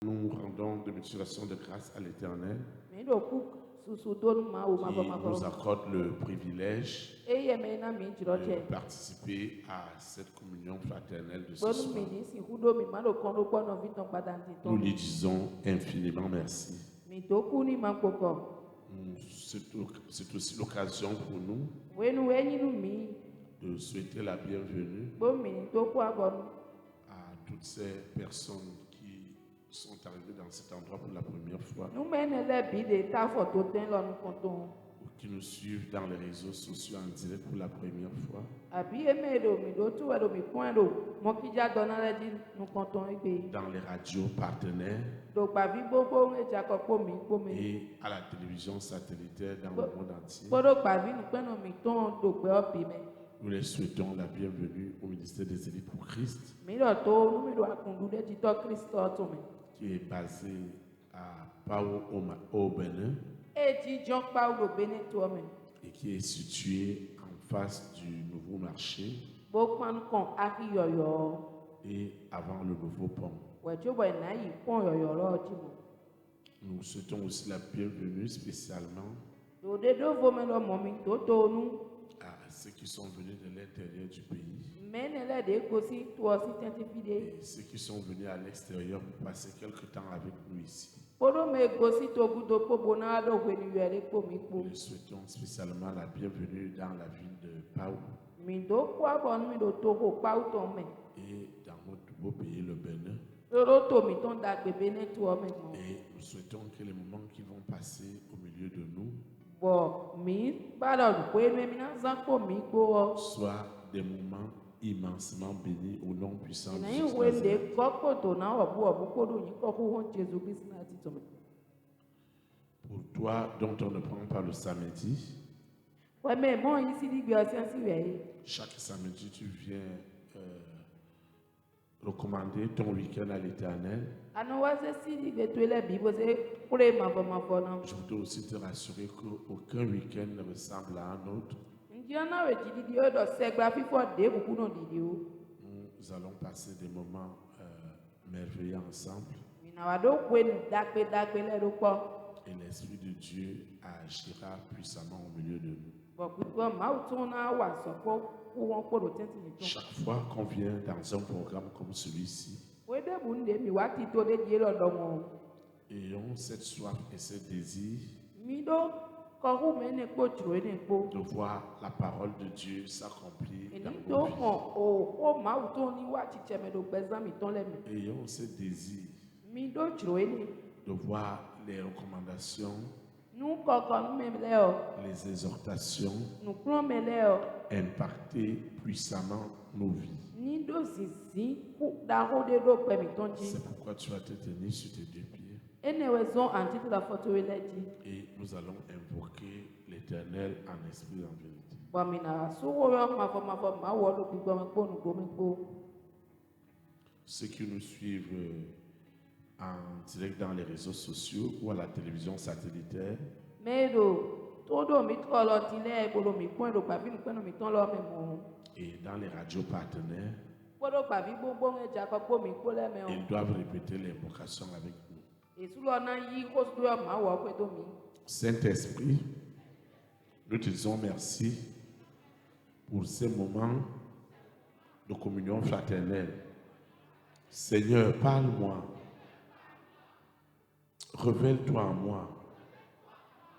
Nous rendons de multiplication de grâce à l'Éternel qui nous accorde le privilège de participer à cette communion fraternelle de ce soir. Nous lui disons infiniment merci. C'est aussi l'occasion pour nous de souhaiter la bienvenue à toutes ces personnes qui sont arrivées dans cet endroit pour la première fois ou qui nous suivent dans les réseaux sociaux en direct pour la première fois. Dans les radios partenaires et à la télévision satellitaire dans le monde entier. Nous les souhaitons la bienvenue au ministère des élites pour Christ, qui est basé à Pau au Bénin et qui est situé en face du nouveau marché et avant le nouveau pont. Nous souhaitons aussi la bienvenue spécialement à ceux qui sont venus de l'intérieur du pays et ceux qui sont venus à l'extérieur pour passer quelque temps avec nous ici. Nous souhaitons spécialement la bienvenue dans la ville de Pau et dans notre beau pays, le Bénin. Et nous souhaitons que les moments qui vont passer au milieu de nous soient des moments immensément bénis au nom puissant de Jésus. Pour toi, dont on ne prend pas le samedi, chaque samedi, tu viens recommander ton week-end à l'Éternel. Je voudrais aussi te rassurer qu'aucun week-end ne ressemble à un autre. Nous allons passer des moments merveilleux ensemble. Et l'Esprit de Dieu agira puissamment au milieu de nous. Chaque fois qu'on vient dans un programme comme celui-ci, ayons cette soif et ce désir de voir la parole de Dieu s'accomplir dans nos vies. Ayons ce désir de voir les recommandations, les exhortations impacter puissamment nos vies. C'est pourquoi tu vas te tenir sur tes deux pieds. Et nous allons invoquer l'Éternel en esprit et en vérité. Ceux qui nous suivent en direct dans les réseaux sociaux ou à la télévision satellitaire, et dans les radios partenaires, ils doivent répéter l'invocation avec nous. Saint-Esprit, nous te disons merci pour ces moments de communion fraternelle. Seigneur, parle-moi. Révèle-toi en moi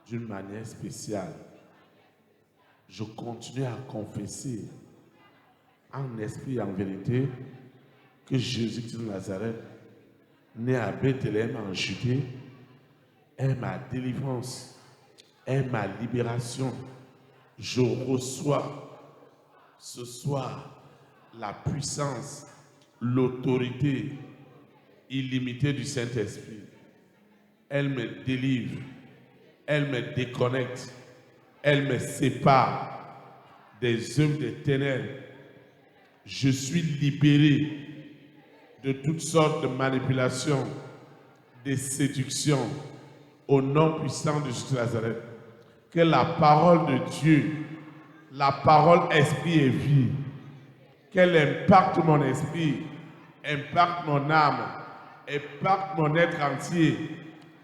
d'une manière spéciale. Je continue à confesser en esprit et en vérité que Jésus-Christ de Nazareth, né à Bethléem en Judée, est ma délivrance, est ma libération. Je reçois ce soir la puissance, l'autorité illimitée du Saint-Esprit. Elle me délivre, elle me déconnecte, elle me sépare des œuvres des ténèbres. Je suis libéré de toutes sortes de manipulations, de séductions, au nom puissant de Jésus de Nazareth. Que la parole de Dieu, la parole esprit et vie, qu'elle impacte mon esprit, impacte mon âme, et porte mon être entier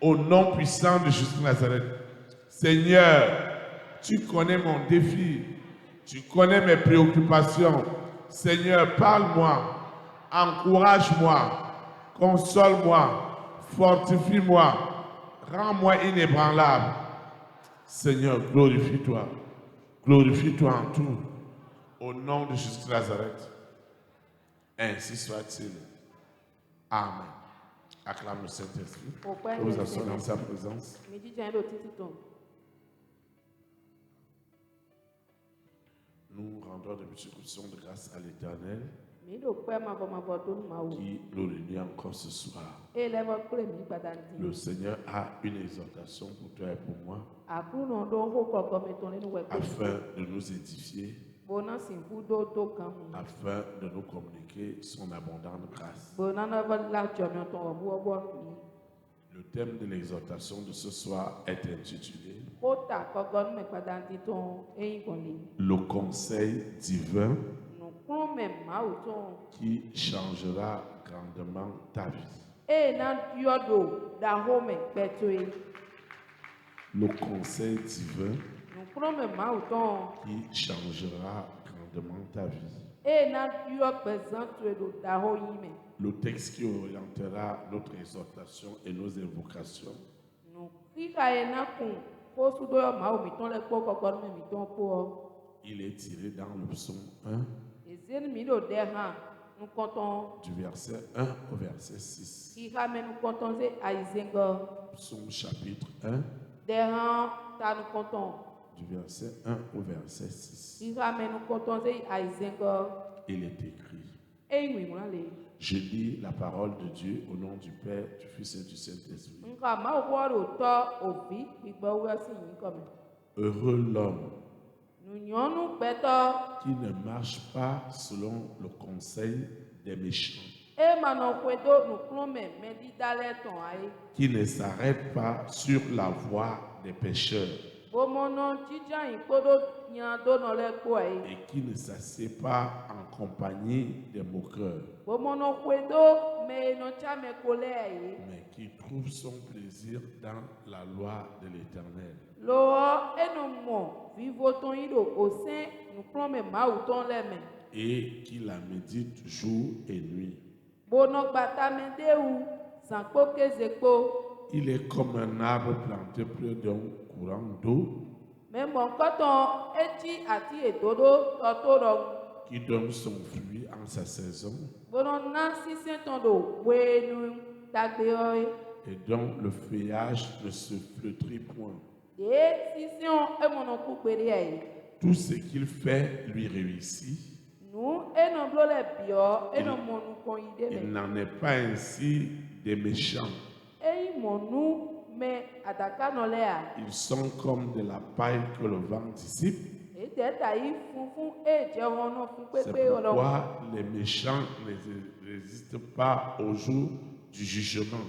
au nom puissant de Jésus de Nazareth. Seigneur, tu connais mon défi, tu connais mes préoccupations. Seigneur, parle-moi, encourage-moi, console-moi, fortifie-moi, rends-moi inébranlable. Seigneur, glorifie-toi en tout, au nom de Jésus de Nazareth. Ainsi soit-il. Amen. Acclame le Saint-Esprit. Nous assoyons dans sa présence. Nous rendons de multiplications de grâce à l'Éternel qui nous réunit encore ce soir. Le Seigneur a une exhortation pour toi et pour moi afin de nous édifier, afin de nous communiquer son abondante grâce. Le thème de l'exhortation de ce soir est intitulé Le conseil divin qui changera grandement ta vie. Le conseil divin qui changera grandement ta vie. Le texte qui orientera notre exhortation et nos invocations il est tiré dans le psaume 1 du verset 1 au verset 6. Psaume chapitre 1 du verset 1 au verset 6. Il est écrit: Je lis la parole de Dieu au nom du Père, du Fils et du Saint-Esprit. Heureux l'homme qui ne marche pas selon le conseil des méchants, qui ne s'arrête pas sur la voie des pécheurs et qui ne s'assied pas en compagnie des moqueurs, mais qui trouve son plaisir dans la loi de l'Éternel et qui la médite jour et nuit. Il est comme un arbre planté près d'un courant d'eau qui donne son fruit en sa saison et dont le feuillage ne se flétrit point. Tout ce qu'il fait lui réussit. Il n'en est pas ainsi des méchants. Ils sont comme de la paille que le vent dissipe. C'est pourquoi les méchants ne résistent pas au jour du jugement,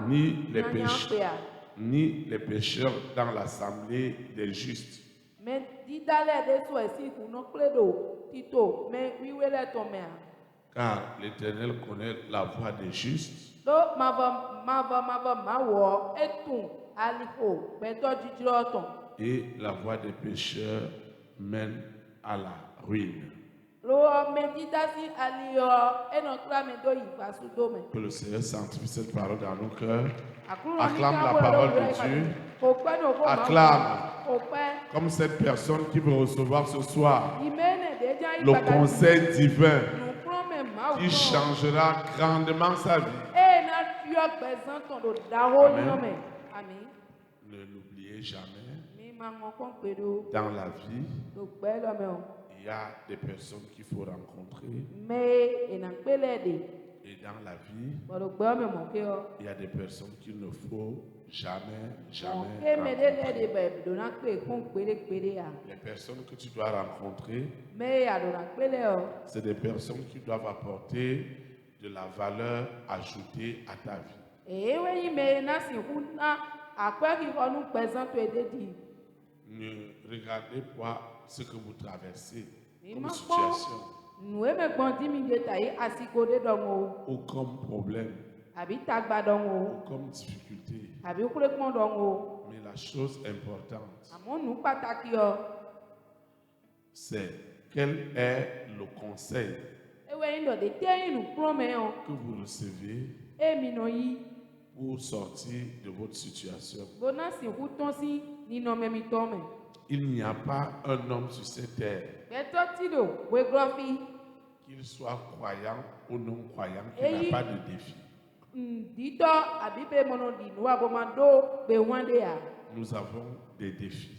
ni les pécheurs dans l'assemblée des justes. Car l'Éternel connaît la voie des justes, et la voie des pécheurs mène à la ruine. Que le Seigneur sanctifie cette parole dans nos cœurs. Acclame la parole de Dieu. Acclame comme cette personne qui veut recevoir ce soir le conseil divin qui changera grandement sa vie. Amen. Ne l'oubliez jamais. Dans la vie, il y a des personnes qu'il faut rencontrer. Et dans la vie, il y a des personnes qu'il ne faut jamais rencontrer. Les personnes que tu dois rencontrer, c'est des personnes qui doivent apporter de la valeur ajoutée à ta vie. Ne regardez pas ce que vous traversez comme situation. nous me grandi mi détaillé asiko de dongo aucun problème, abi tagba dongo aucune difficulté. abi kulekmo dongo Mais la chose importante, amon nous pataki yo c'est quel est le conseil ewe ndo de teyin nous prome yo que vous recevez e mi no yi pour sortir de votre situation. bona si hutonsi ni no me mi tome Il n'y a pas un homme sur cette terre, beto tido we grofi qu'il soit croyant ou non croyant, qui Et n'a pas de défi. dito abi be mono di no abomando be wande ya Nous avons des défis.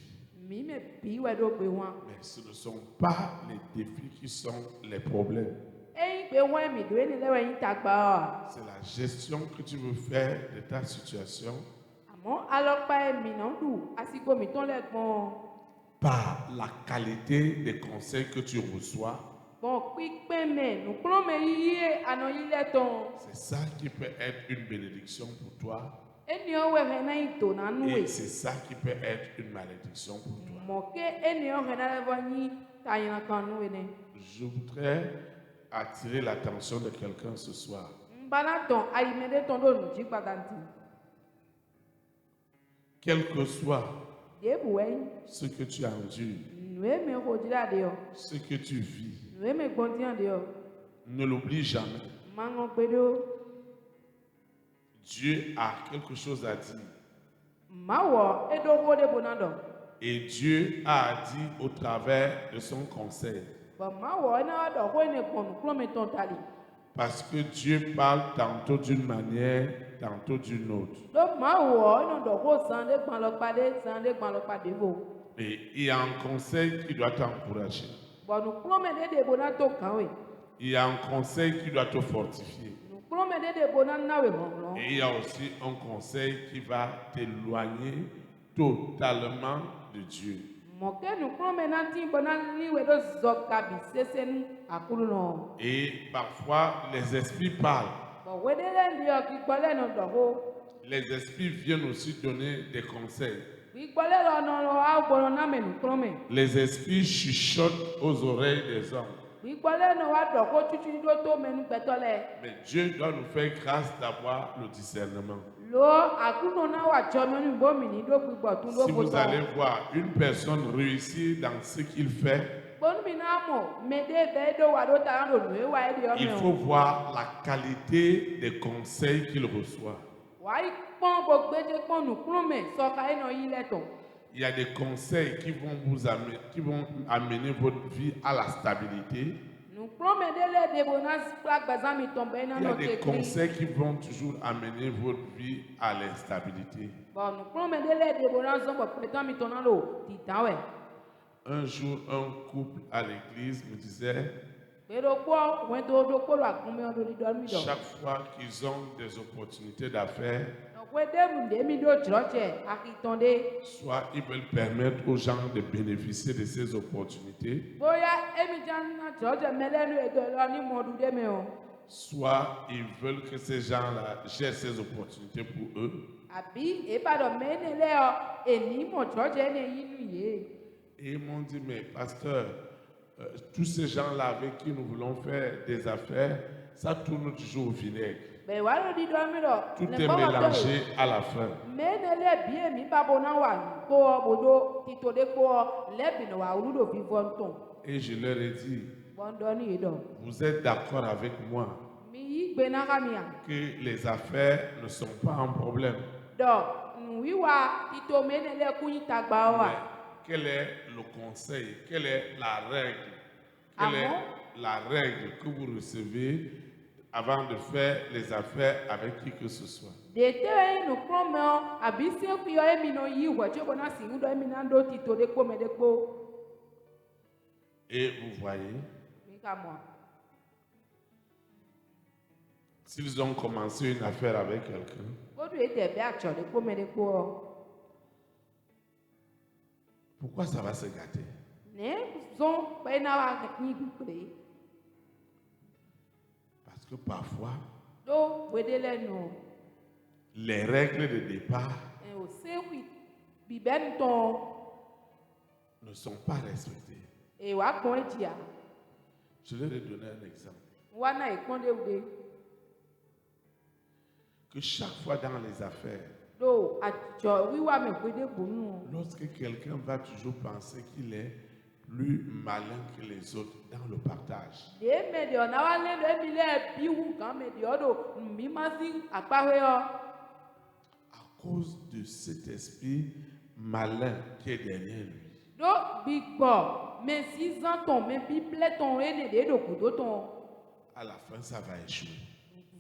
mi me bi we do be wan Mais ce ne sont pas les défis qui sont les problèmes. e be wan mi do ni lewe yin tagba C'est la gestion que tu veux faire de ta situation amon alopa e mi no du asiko mi ton le gbon par la qualité des conseils que tu reçois. bon pipe me nous prome yi ano yi le ton C'est ça qui peut être une bénédiction pour toi. enio we hena ito na nu Et we c'est ça qui peut être une malédiction pour toi. mo ke enio hena le vani tayina kan nu we ne Je voudrais attirer l'attention de quelqu'un ce soir. mbana ton ayi me de ton do nu ji patanti Quel que soit de bu we ce que tu endures, nu e me ho jira de yo ce que tu vis, nu e me gbon de yo ne l'oublie jamais. mango pedo Dieu a quelque chose à dire. mawo edo ho de bonado Et Dieu a dit au travers de son conseil. ba mawo na do ho ne kon prome ton tali Parce que Dieu parle tantôt d'une manière, tantôt d'une autre. do mawo no do ho san de gban lo pade vo Et il y a un conseil qui doit t'encourager. bon nu prome de bonato kan we Il y a un conseil qui doit te fortifier. nu prome de bonan na we honglon Et il y a aussi un conseil qui va t'éloigner totalement de Dieu. mo ke nu prome na tin bonan ni we do zoka bi sesenu akulu no Et parfois, les esprits parlent. bon we de le ndio ki gbole no do ho Les esprits viennent aussi donner des conseils. ki gbole lo no lo a gboro na me nu prome Les esprits chuchotent aux oreilles des hommes. ki gbole no wa do ho chuchu do to me nu petole Mais Dieu doit nous faire grâce d'avoir le discernement. lo akulu na wa jono ni bo mi ni do gbigbo tun do Si vous boto allez voir une personne réussir dans ce qu'il fait, bonu mi na mo me de be do wa do ta ro nu e wa e di o il me faut o voir la qualité des conseils qu'il reçoit. wa i pon bo gbeje pon nu prome so ka e no yi le ton Il y a des conseils qui vont amener votre vie à la stabilité. nu prome de le de bonas pra gbazan mi ton be na Il y a no des te conseils qui vont toujours amener votre vie à l'instabilité. bon nu prome de le de bonas zo bo petan mi ton na lo ti tan we Un jour, un couple à l'église me disait, pero po wen do ko lo akun me do di do mi do chaque fois qu'ils ont des opportunités d'affaires, no we de mu de mi do chroche akitonde soit ils veulent permettre aux gens de bénéficier de ces opportunités, boya emi jan na chroche melenu e do lo ni modu de me o soit ils veulent que ces gens-là gèrent ces opportunités pour eux. abi e ba do me ne le o eni mo chroche ne yinu ye Et ils m'ont dit, mais pasteur, tous ces gens-là avec qui nous voulons faire des affaires, ça tourne toujours au vinaigre. be wa lo di do mi do Tout est mélangé à la fin. me ne le bi emi ba bona wa ko bodo ti to de ko le bi no wa ulu do fi von ton Et je leur ai dit, bon do ni e do vous êtes d'accord avec moi mi yi gbe na ka mi a que les affaires ne sont pas un problème. do nu wi wa ti to me ne le ku yin tagba wa Mais quel est le conseil, quelle est la règle, quelle est la règle que vous recevez avant de faire les affaires avec qui que ce soit? de te nu prome o abi se ku yo emi no yi wo che bona si u do emi na do ti to de ko me de ko Et vous voyez, mi ka mo s'ils ont commencé une affaire avec quelqu'un, bodu e te be a cho de ko me de ko pourquoi ça va se gâter? ne zon pe na wa ni gbe Parce que parfois, do we de le no les règles de départ e o se wi bi ben ton ne sont pas respectées. e wa kon e dia Je vais te donner un exemple. Wana ekpɔn ɖe wo Que chaque fois dans les affaires, ɖo adzɔ wiwa me gbe ɖe gbonu. lorsque quelqu'un va toujours penser qu'il est plus malin que les autres dans le partage, Ɖe me ɖe na wa lé ɖe mi lé biwu gã me ɖe ɖo mi ma si akpahe yɔ. à cause de cet esprit malin qui est derrière lui, Ɖo gbigbɔ me si zã tɔn me bible tɔn ene ɖe ɖo kudo tɔn. à la fin, ça va échouer.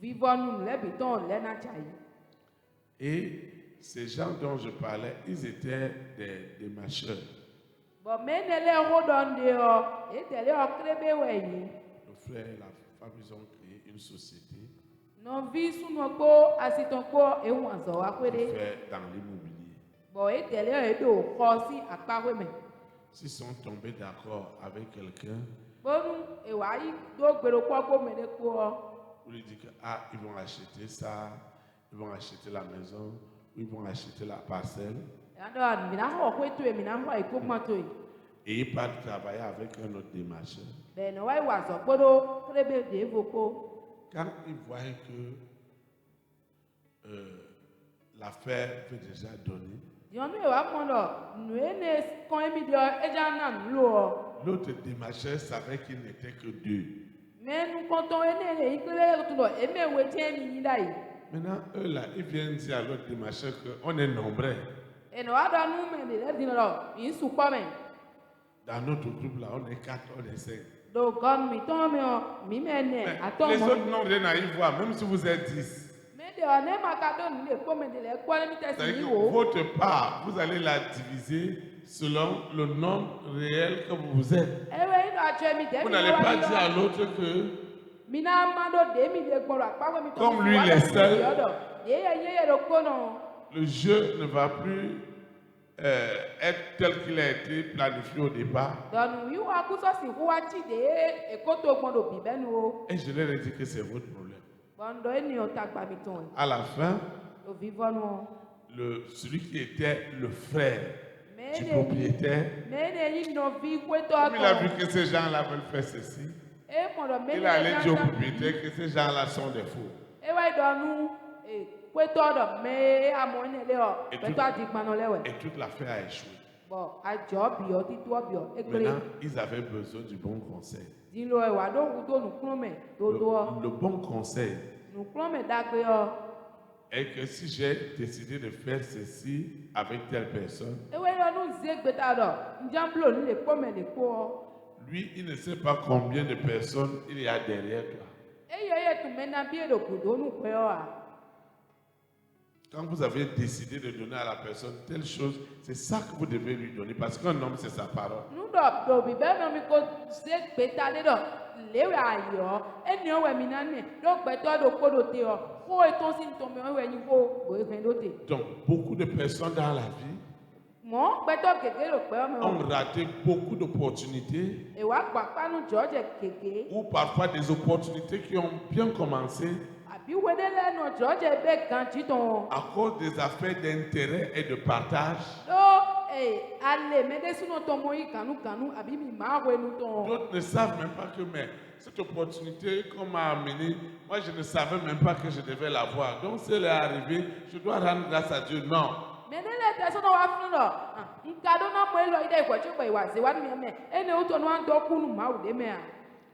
Vivɔ nu lɛ bi tɔn lɛ na tsa yi. Et ces gens dont je parlais, ils étaient des mâcheurs. Bɔn me ne lé wo ɖɔ ŋɖe yɔ ete lé yɔ kple be wɔ yi. Le frère et la femme, ils ont créé une société Nɔvi sunɔgbo asitɔnkpo ewu azɔ wa pour kpe ɖe. faire dans l'immobilier. Bɔn ete lé yɔ eɖo xɔ si akpahe me. S'ils sont tombés d'accord avec quelqu'un, Bonu ewa yi do gbeɖokpɔgbo me ɖe kpoɔ. vous lui dites que ils vont acheter ça, ils vont acheter la maison, ou ils vont acheter la parcelle, Yaɖɔ mina xɔ ƒe toe mina xɔ eko gbã toe. et ils partent travailler avec un autre démarcheur. Bɛnɛ wa yi wɔ azɔ kpe ɖo kple be ɖe vo kpo. Quand ils voient que l'affaire fait déjà donner, Nyɔnu ewa mɔ ɖɔ nu ye ne kɔn emi ɖɔ edza na nu lo. l'autre démarcheur savait qu'il n'était que deux. Mais nukɔtɔ ene le yi kple le tɔ eme wo tse mi nyi da yi. Maintenant, eux là, ils viennent dire à l'autre démarcheur qu'on est nombreux. Ene wa ɖɔ nu me de le di lɔ yi su kpɔ me. Dans notre groupe là, on est 4, on est 5. Do gɔn mi tɔn mi o mi me ne Mais atɔ les mɔ. autres n'ont rien à y voir, même si vous êtes 10. Me de o ne ma ka do nu le kpɔ me de le kpɔ le mi tɛ si C'est-à-dire yi que wo. votre part, vous allez la diviser selon le nombre réel que vous êtes. Ewe yi do atsɔ mi de Vous mi n'allez wa pas yi dire à lɔ. l'autre que, Mina ma do de mi le gbɔ lɔ akpa mi tɔ. Comme lui, il est seul. Ye do kpo nɔ. le jeu ne va plus être tel qu'il a été planifié au départ. Dɔnu yi wa kusɔ si ƒu wa tsi de ekoto gbɔ do bi bɛ nu wo. Et je leur ai dit que c'est votre problème. Bɔndɔ eni o ta gba mi tɔn. À la fin, Do vivɔ nu. celui qui était le frère Me du ne yi propriétaire, me ne yi nɔvi kpetɔ comme il a tɔ. vu que ces gens-là veulent faire ceci, E mɔ dɔ me il ne a allé dire au zãzã. propriétaire que ces gens-là sont des faux. E wa yi dɔ nu kpetɔ dɔ me amɔ ne le yɔ Et kpetɔ adi gbanɔ lɛ wɛ. Et toute l'affaire a échoué. Bɔn adzɔ biɔ titoɔ biɔ ekele. Maintenant, ils avaient besoin du bon conseil. Dilo ewa ɖo ŋu do nuklɔ me dodoɔ. Le bon conseil Nuklɔ me dagbe yɔ. est que si j'ai décidé de faire ceci avec telle personne, Ewe yɔ nu zie gbeta dɔ ndzamblo nu le kpɔ me le kpɔ. lui, il ne sait pas combien de personnes il y a derrière toi. Eye ye tu me na bie do kudo nu kpɛ yɔa. Quand vous avez décidé de donner à la personne telle chose, c'est ça que vous devez lui donner parce qu'un homme, c'est sa parole. Nu dɔ do bi bɛ nɔ mi ko zie gbeta de dɔ lewe ayɔ eniɔ wɛ mi na ne do gbɛtɔ do kpo do te yɔ ko etɔn si ntɔmɛ wɛ nyi ko bo efe do te. Donc, beaucoup de personnes dans la vie Mɔ gbɛtɔ gege do kpɛ yɔ ont me o. raté beaucoup d'opportunités Ewa gba kpanu dzɔdze gege. ou parfois des opportunités qui ont bien commencé Abi wo de lɛ nɔ dzɔdze be gan dzitɔn. à cause des affaires d'intérêt et de partage. Do ale me de sunɔ tɔmɔ yi kanu abi mi ma wo enu tɔn. D'autres ne savent même pas que mais cette opportunité qu'on m'a amenée, moi je ne savais même pas que je devais l'avoir. Donc si elle est arrivée, je dois rendre grâce à Dieu. Non. Me ne le tɛ sɔnɔ wa funu dɔ nka do na mɔ elɔ yi de ìkɔtsi gbɛ wa ze wa mi mɛ ene wotɔ nu wa dɔ kunu ma wo de mɛ a.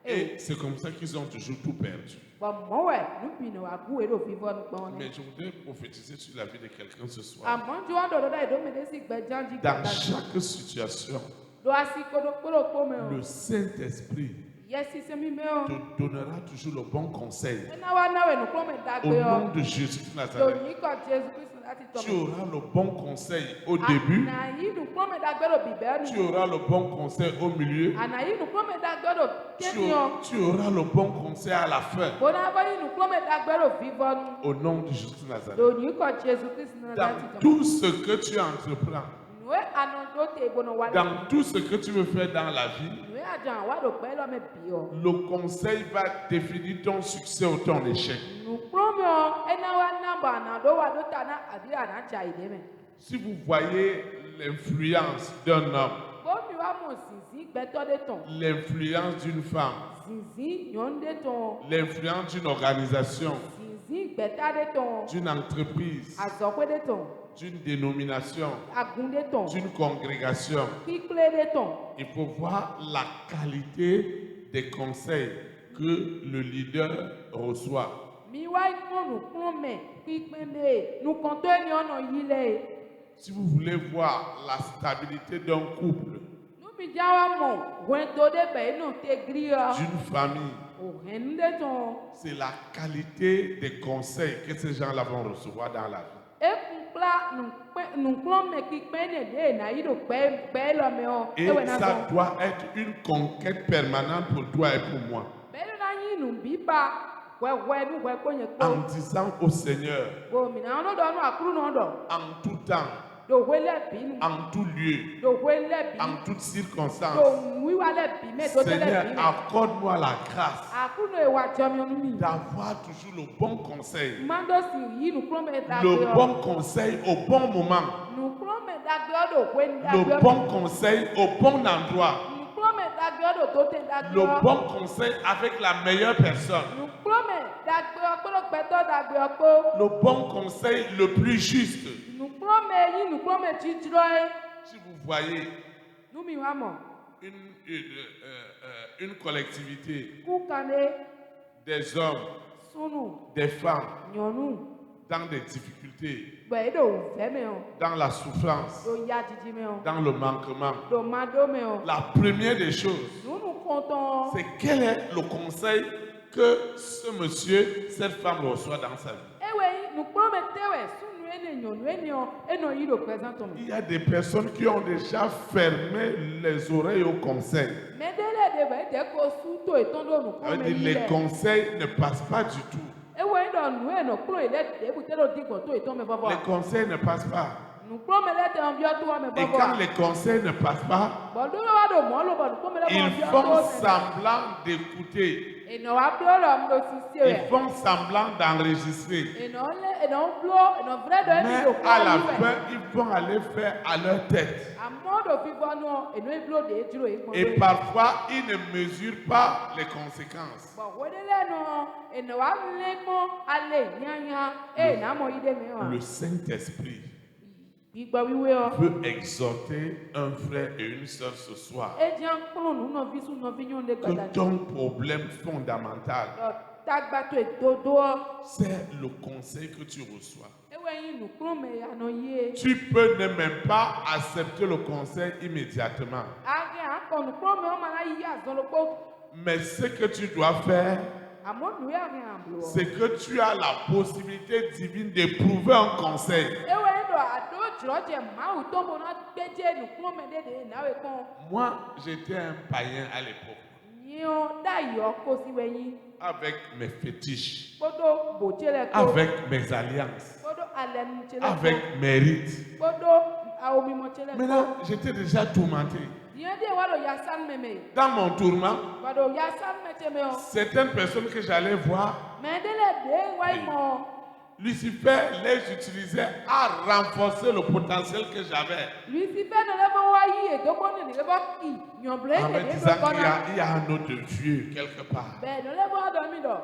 Et c'est comme ça qu'ils ont toujours tout perdu. Bɔn mɔ wɛ nu bi ne wa gu eɖo vivɔ nu kpɔn Mais ne. je voudrais prophétiser sur la vie de quelqu'un ce soir. Amɔ dzo wa dɔ da yi do me de si gbɛ dzadzi Dans gbata. chaque situation, Do asi kpɔɖokpɔ me le o. Saint-Esprit Yɛsi se mi me o. te donnera toujours le bon conseil. Ena wa na wɛ nukpɔ me Au dagbe nom yɔ. de Jésus de Do Nazareth, nyi kɔ Jesu Kristu lati tu tɔmɔ. auras le bon conseil au début, Anayi nukpɔ me dagbe do bibɛ tu nu. auras le bon conseil au milieu, Anayi nukpɔ me dagbe do teniɔ. tu auras le bon conseil à la fin. Bona bɔ yi nukpɔ me dagbe do vivɔ nu. Au nom de Jésus de Nazareth. Do nyi kɔ Jesu Kristu lati Dans tɔmɔ. tout ce que tu entreprends, Nue anɔ do te bono wa le. dans tout ce que tu veux faire dans la vie, Nue adzan wa do kpɛ lɔ me bi yɔ. le conseil va définir ton succès ou ton échec. Nukpɔ me yɔ ena wa na bɔ ana do wa do ta na abi ana tsa yi de me. Si vous voyez l'influence d'un homme, Bo mi wa mo sisi gbɛtɔ de tɔn. l'influence d'une femme, Zizi nyon de ton. l'influence d'une organisation, Zizi beta de ton. d'une entreprise, Azokwe de ton. d'une dénomination, Agun de ton. d'une congrégation. Kikle de ton. Il faut voir la qualité des conseils que le leader reçoit. Mi wa ikon nu klome. Kikmeme. Nu konto ni ono yile. Si vous voulez voir la stabilité d'un couple, Nu mi jawa mo. Wento de be no te gria. d'une famille, O hen de ton. c'est la qualité des conseils que ces gens-là vont recevoir dans la vie. E kunkla nu klome kikmene de na ido pe lo me o. Et ça doit être une conquête permanente pour toi et pour moi. Bẹ́ẹ̀ni náà yín nù bíbá wẹ́wẹ́ ní wẹ́ kóyè kó. En disant au Seigneur, Gómìnà ọlọ́dọ̀ ọ̀nà àkúrú náà dọ̀. en tout temps, Dòwe lẹ́bí nù. en tout lieu, Dòwe lẹ́bí. en toutes circonstances, Dòun wíwá lẹ́bí mẹ́tò tẹ́ Seigneur, lẹ́bí. accorde-moi la grâce Àkúrú náà ìwà jọmi ọdún mi. d'avoir toujours le bon conseil, Mandosi yìí nù kúrò mẹ́ dàgbé le ọ. bon conseil au bon moment, Nù kúrò mẹ́ dàgbé ọdọ̀ òwe ní dàgbé le ọ. bon conseil au bon endroit, Nù kúrò mẹ́ dàgbé ọdọ̀ tó tẹ̀ dàgbé le ọ. bon conseil avec la meilleure personne, Nù kúrò mẹ́ dàgbé ọ kúrò pẹ́tọ́ dàgbé ọ kó. le bon conseil le plus juste. Nù kúrò mẹ́ yín nù kúrò mẹ́ títúrọ́ ẹ. Si vous voyez Nù mi wá mọ̀. une collectivité, Kú kàndé. des hommes, Sunu. des femmes Nyɔnu. dans des difficultés, Bɛ eɖo vɛ me o. dans la souffrance, Ɖo ya didi me o. dans le manquement, Ɖo maɖo me o. la première des choses, Nunu kɔntɔn. c'est quel est le conseil que ce monsieur, cette femme reçoit dans sa vie. Ewe nukpɔmɛ tɛwɛ sunu ene nyɔnu ene o eno yi ɖo présente me. Il y a des personnes qui ont déjà fermé les oreilles au conseil. Mɛ de le de bɛ de ko su to etɔn do Ça veut nukpɔmɛ dire yi les lɛ. conseils ne passent pas du tout. Ewe yi ɖɔ nu enɔ kplɔ yi lɛ de ebute ɖo digbɔ to etɔn me Les fɔfɔ. conseils ne passent pas. Nukpɔmɛ lɛ tɛ ɔbiɔ to wɔme Et quand fɔfɔ. les conseils ne passent pas, Bɔn do wa ɖo mɔ lo bɔn nukpɔmɛ lɛ ils bɔ font ɔbiɔ to. semblant d'écouter. Enɔ wa blo lɔ mu do sisi Ils wɛ. font semblant d'enregistrer. Enɔ blo enɔ vrɛ dɔ Mais emi do à la kɔ yi wɛ. fin, ils vont aller faire à leur tête. Amewo ɖo fifɔ nɔ eno eblo de edzro yi Et kpɔn. parfois, ils ne mesurent pas les conséquences. Bɔn wo de lɛ nɔ eno wa lé mɔ ale nyanya eye na mɔ yi de me wa. Le Saint-Esprit Gbígbɔ wiwe ɔ. veut exhorter un frère et une sœur ce soir Edze kplɔ nu nɔvi su nɔvi nyɔnu de que gbada. ton problème fondamental, Tagbato edodo ɔ. c'est le conseil que tu reçois. Ewe yi nukplɔ me yanɔ yie. Tu peux ne même pas accepter le conseil immédiatement. Age akɔ nukplɔ me wɔma la yi azɔlɔkpɔ. Mais ce que tu dois faire, Amewo nu ya age ablo. c'est que tu as la possibilité divine d'éprouver un conseil. Ewe yi ɖo ado dzrɔdze mawu tɔmɔ na gbedze nukplɔ me de nawe kpɔn. Moi, j'étais un païen à l'époque, Nyiwo da yɔ kosi wɛ nyi. avec mes fétiches, Kpodo botse le ko. avec mes alliances, Kpodo alɛnutse le ko. avec mes rites. Kpodo awomimɔtse le ko. Maintenant, j'étais déjà tourmenté. Diɲɛ de wa ɖo yasan meme. Dans mon tourment, Wa ɖo yasan mɛtse me o. certaines personnes que j'allais voir, Mɛ de le de wa yi mɔ. Lucifer les utilisait à renforcer le potentiel que j'avais. Lucifer ne le bɔ wa yi edobo ne le bɔ ki nyɔble En me ke de disant bɔ qu'il y kɔna. il y a un autre Dieu quelque part. Bɛɛ ne le bɔ dɔ mi dɔ.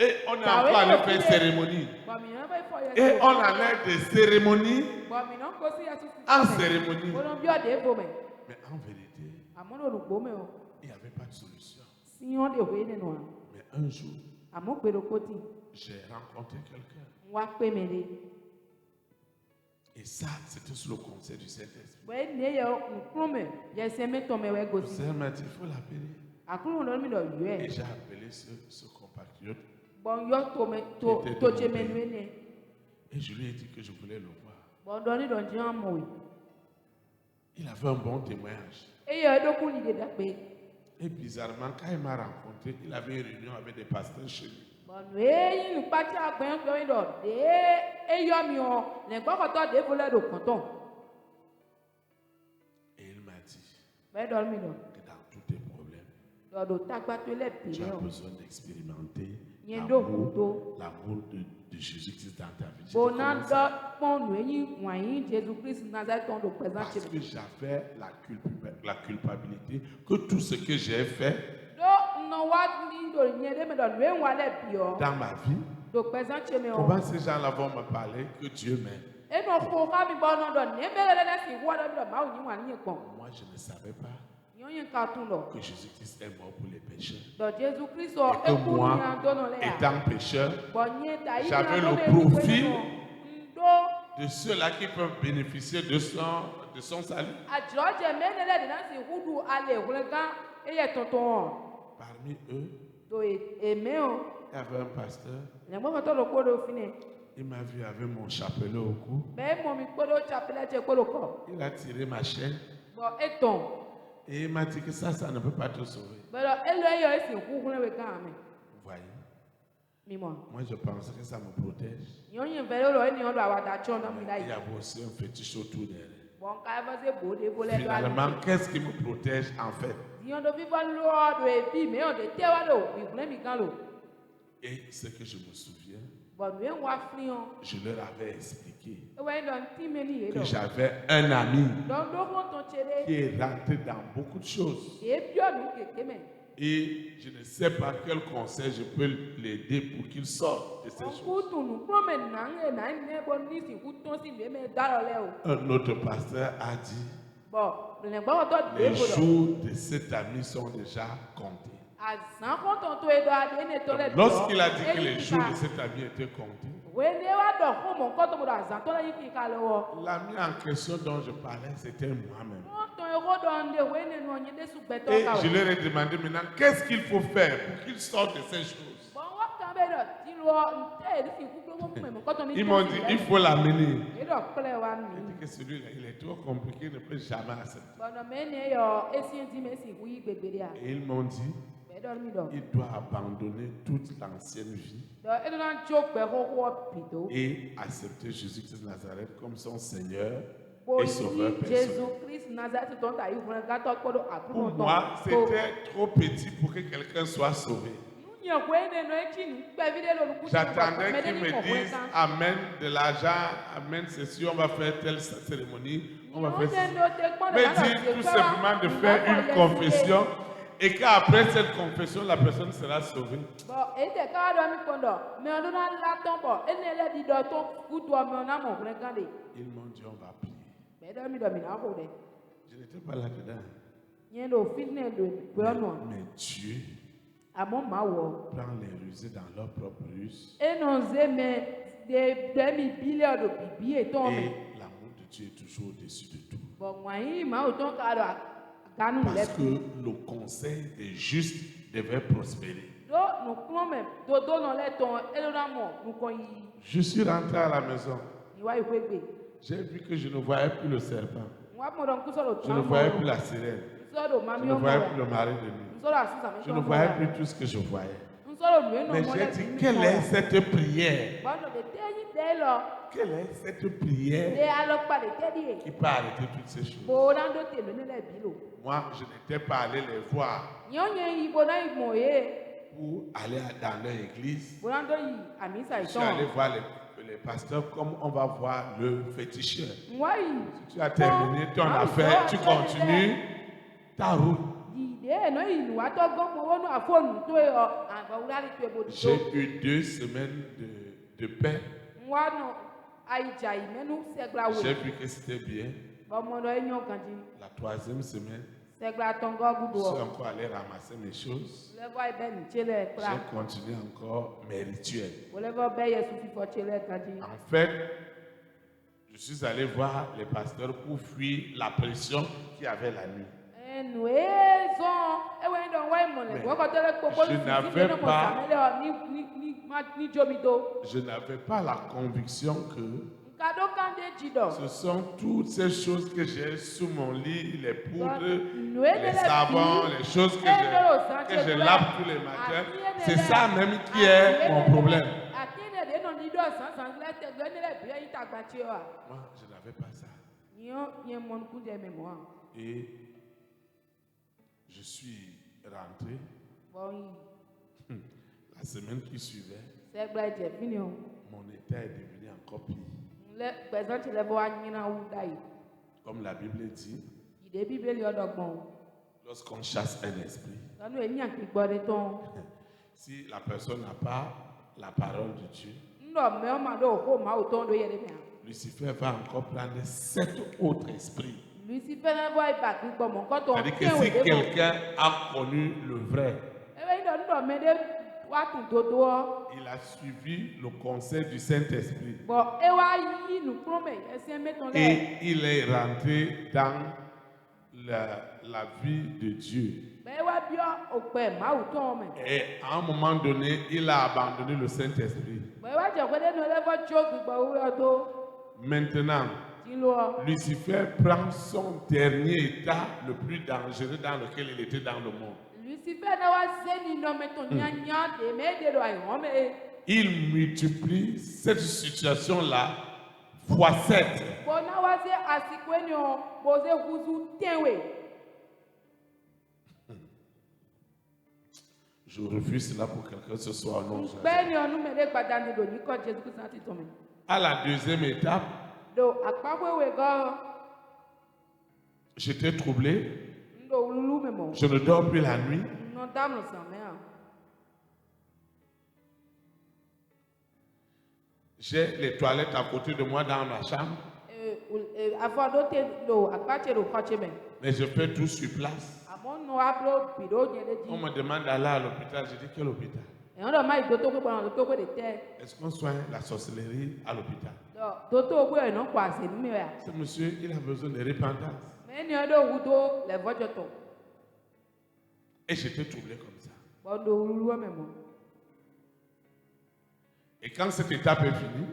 Et on est en train de faire cérémonie. Bɔmi yɛn bɛ fɔ yɛ. Et on allait de cérémonie Bɔmi yɛn kosi yɛ susu. en cérémonie. Bɔlɔ biɔ de bo mɛ. Mais en vérité, Amewo ɖo nugbo me o. il n'y avait pas de solution. Siɲɔ de hoe ne nɔa. Mais un jour, Amewo gbe ɖo koti. j'ai rencontré quelqu'un. Wa kpe me de. Et ça, c'était sous le conseil du Saint-Esprit. Bɔn ne yɛ nukplu me yɛ sɛ me tɔ me wɛ Le gosi. Seigneur m'a dit, il faut l'appeler. Akulu ɖo mi ɖɔ Et yɔɛ. j'ai appelé ce compatriote. Bɔn yɔ to me to tse me nue ne. Et je lui ai dit que je voulais le voir. Bɔn dɔ ni dɔ dzi amewo yi. Il avait un bon témoignage. Eye eɖokun li de dakpe. Et bizarrement, quand il m'a rencontré, il avait une réunion avec des pasteurs chez lui. Bɔn nu eyi nukpatsi agbɛnyɔgbɛ yi dɔ de eyɔ mi o le gbɔkɔtɔ de vo le ɖo kɔntɔn. Et il m'a dit Bɛ dɔ mi dɔ. que dans tous tes problèmes, Dɔ do tagbato le bi tu ne as o. besoin d'expérimenter Nye do l'amour kudo. de Jésus-Christ dans ta vie. J'ai dit, Bona comment ça? dɔ kpɔn nu eyi wɔnyi Jésus Christ Nazareth do présent Parce tse me. que j'avais la culpabilité que tout ce que j'ai fait Do nɔ wa dans ma vie. Comment ces gens-là vont me parler que Dieu m'aime? Moi, je ne savais pas que Jésus-Christ est mort pour les pécheurs. Et que moi, étant pécheur, j'avais le profil de ceux-là qui peuvent bénéficier de son salut. Parmi eux, il y avait un pasteur. Il m'a vu avec mon chapelet au cou. Il a tiré ma chaîne. Et il m'a dit que ça ne peut pas te sauver. Vous voyez? Moi, je pensais que ça me protège. Il y avait aussi un fétiche autour d'elle. Finalement, qu'est-ce qui me protège en fait? Et ce que je me souviens, je leur avais expliqué que j'avais un ami qui est rentré dans beaucoup de choses. Et je ne sais pas quel conseil je peux l'aider pour qu'il sorte de ces choses. Un autre pasteur a dit, les jours de cet ami sont déjà comptés. Donc, lorsqu'il a dit que les jours de cet ami étaient comptés, l'ami en question dont je parlais, c'était moi-même. Et je leur ai demandé maintenant, qu'est-ce qu'il faut faire pour qu'il sorte de ces choses? Ils m'ont dit, il faut l'amener. Il dit que celui-là, il est trop compliqué, il ne peut jamais accepter. Et ils m'ont dit, il doit abandonner toute l'ancienne vie et accepter Jésus-Christ de Nazareth comme son Seigneur et Sauveur personnel. Pour moi, c'était trop petit pour que quelqu'un soit sauvé. J'attendais qu'ils me disent amène de l'argent, amène ceci, on va faire telle cérémonie, on va faire ceci. Mais dire tout simplement de faire une confession et qu'après cette confession, la personne sera sauvée. Ils m'ont dit on va prier. Je n'étais pas là-dedans. Mais Dieu prend les rusés dans leur propre ruse. Et l'amour de Dieu est toujours au-dessus de tout. Parce que le conseil des justes devait prospérer. Je suis rentré à la maison. J'ai vu que je ne voyais plus le serpent. Je ne voyais plus la sirène. Je ne voyais plus le mari de nuit. Je ne voyais plus tout ce que je voyais. Mais j'ai dit, quelle est cette prière? Quelle est cette prière qui peut arrêter toutes ces choses? Moi, je n'étais pas allé les voir pour aller dans leur église. Je suis allé voir les pasteurs comme on va voir le féticheur. Si tu as terminé ton affaire, tu continues ta route. J'ai eu 2 semaines de paix. J'ai vu que c'était bien. La 3e semaine, je suis encore allé ramasser mes choses. J'ai continué encore mes rituels. En fait, je suis allé voir les pasteurs pour fuir la pression qu'il y avait la nuit. Je n'avais pas la conviction que ce sont toutes ces choses que j'ai sous mon lit, les poudres, les savons, les choses que je lave tous les matins. C'est ça même qui est mon problème. Moi, je n'avais pas ça. Et je suis rentré. La semaine qui suivait, mon état est devenu encore pire. Comme la Bible dit, lorsqu'on chasse un esprit, Si la personne n'a pas la parole de Dieu, Ndo me ma do ko ma o ton do yele me. Lucifer va encore prendre 7 autres esprits. Lucifer na boy back bi mo ko ton. C'est-à-dire que si quelqu'un a connu le vrai, Ndo me de wa tun dodo o. il a suivi le conseil du Saint-Esprit Bon, e wa yi nu prome, ese meton le. et il est rentré dans la vie de Dieu. Be wa bio o pe ma o ton me. Et à un moment donné, il a abandonné le Saint-Esprit. Be wa je ko de no le fo cho gbigbo wo do. Maintenant, Ti lo. Lucifer prend son dernier état le plus dangereux dans lequel il était dans le monde. Lucifer na wa se ni no meton nya nya de me de do ai ho me. Il multiplie cette situation-là fois 7. Bon na wa se asiko ni o bo se huzu tenwe. Je refuse cela pour quelqu'un ce soir. Non, Be ni onu me de gbadani do ni ko Jésus Christ na ti to me. à la deuxième étape, Do akpagwewe go j'étais troublé. ndo lulu me mo. Je ne dors plus la nuit. No dam no san me a. J'ai les toilettes à côté de moi dans ma chambre. Afọ do te do akpache do koche me. Mais je fais tout sur place. Àmọ́ no ablo bido nye de On ji. me demande d'aller à l'hôpital. Je dis quel hôpital? Èèyàn dọ̀ máa ìdótó pé bọ́lá tó pé de tẹ́. Est-ce qu'on soigne la sorcellerie à l'hôpital? Dótó pé ẹ̀nà kọ àṣẹ mímí rẹ̀. Ce monsieur, il a besoin de repentance. Mẹ́ni ọdún òwú tó lẹ́fọ́jọ́ tọ̀. Et j'étais troublé comme ça. Bọ́dọ̀ olúwa mẹ́mọ́. Et quand cette étape est finie,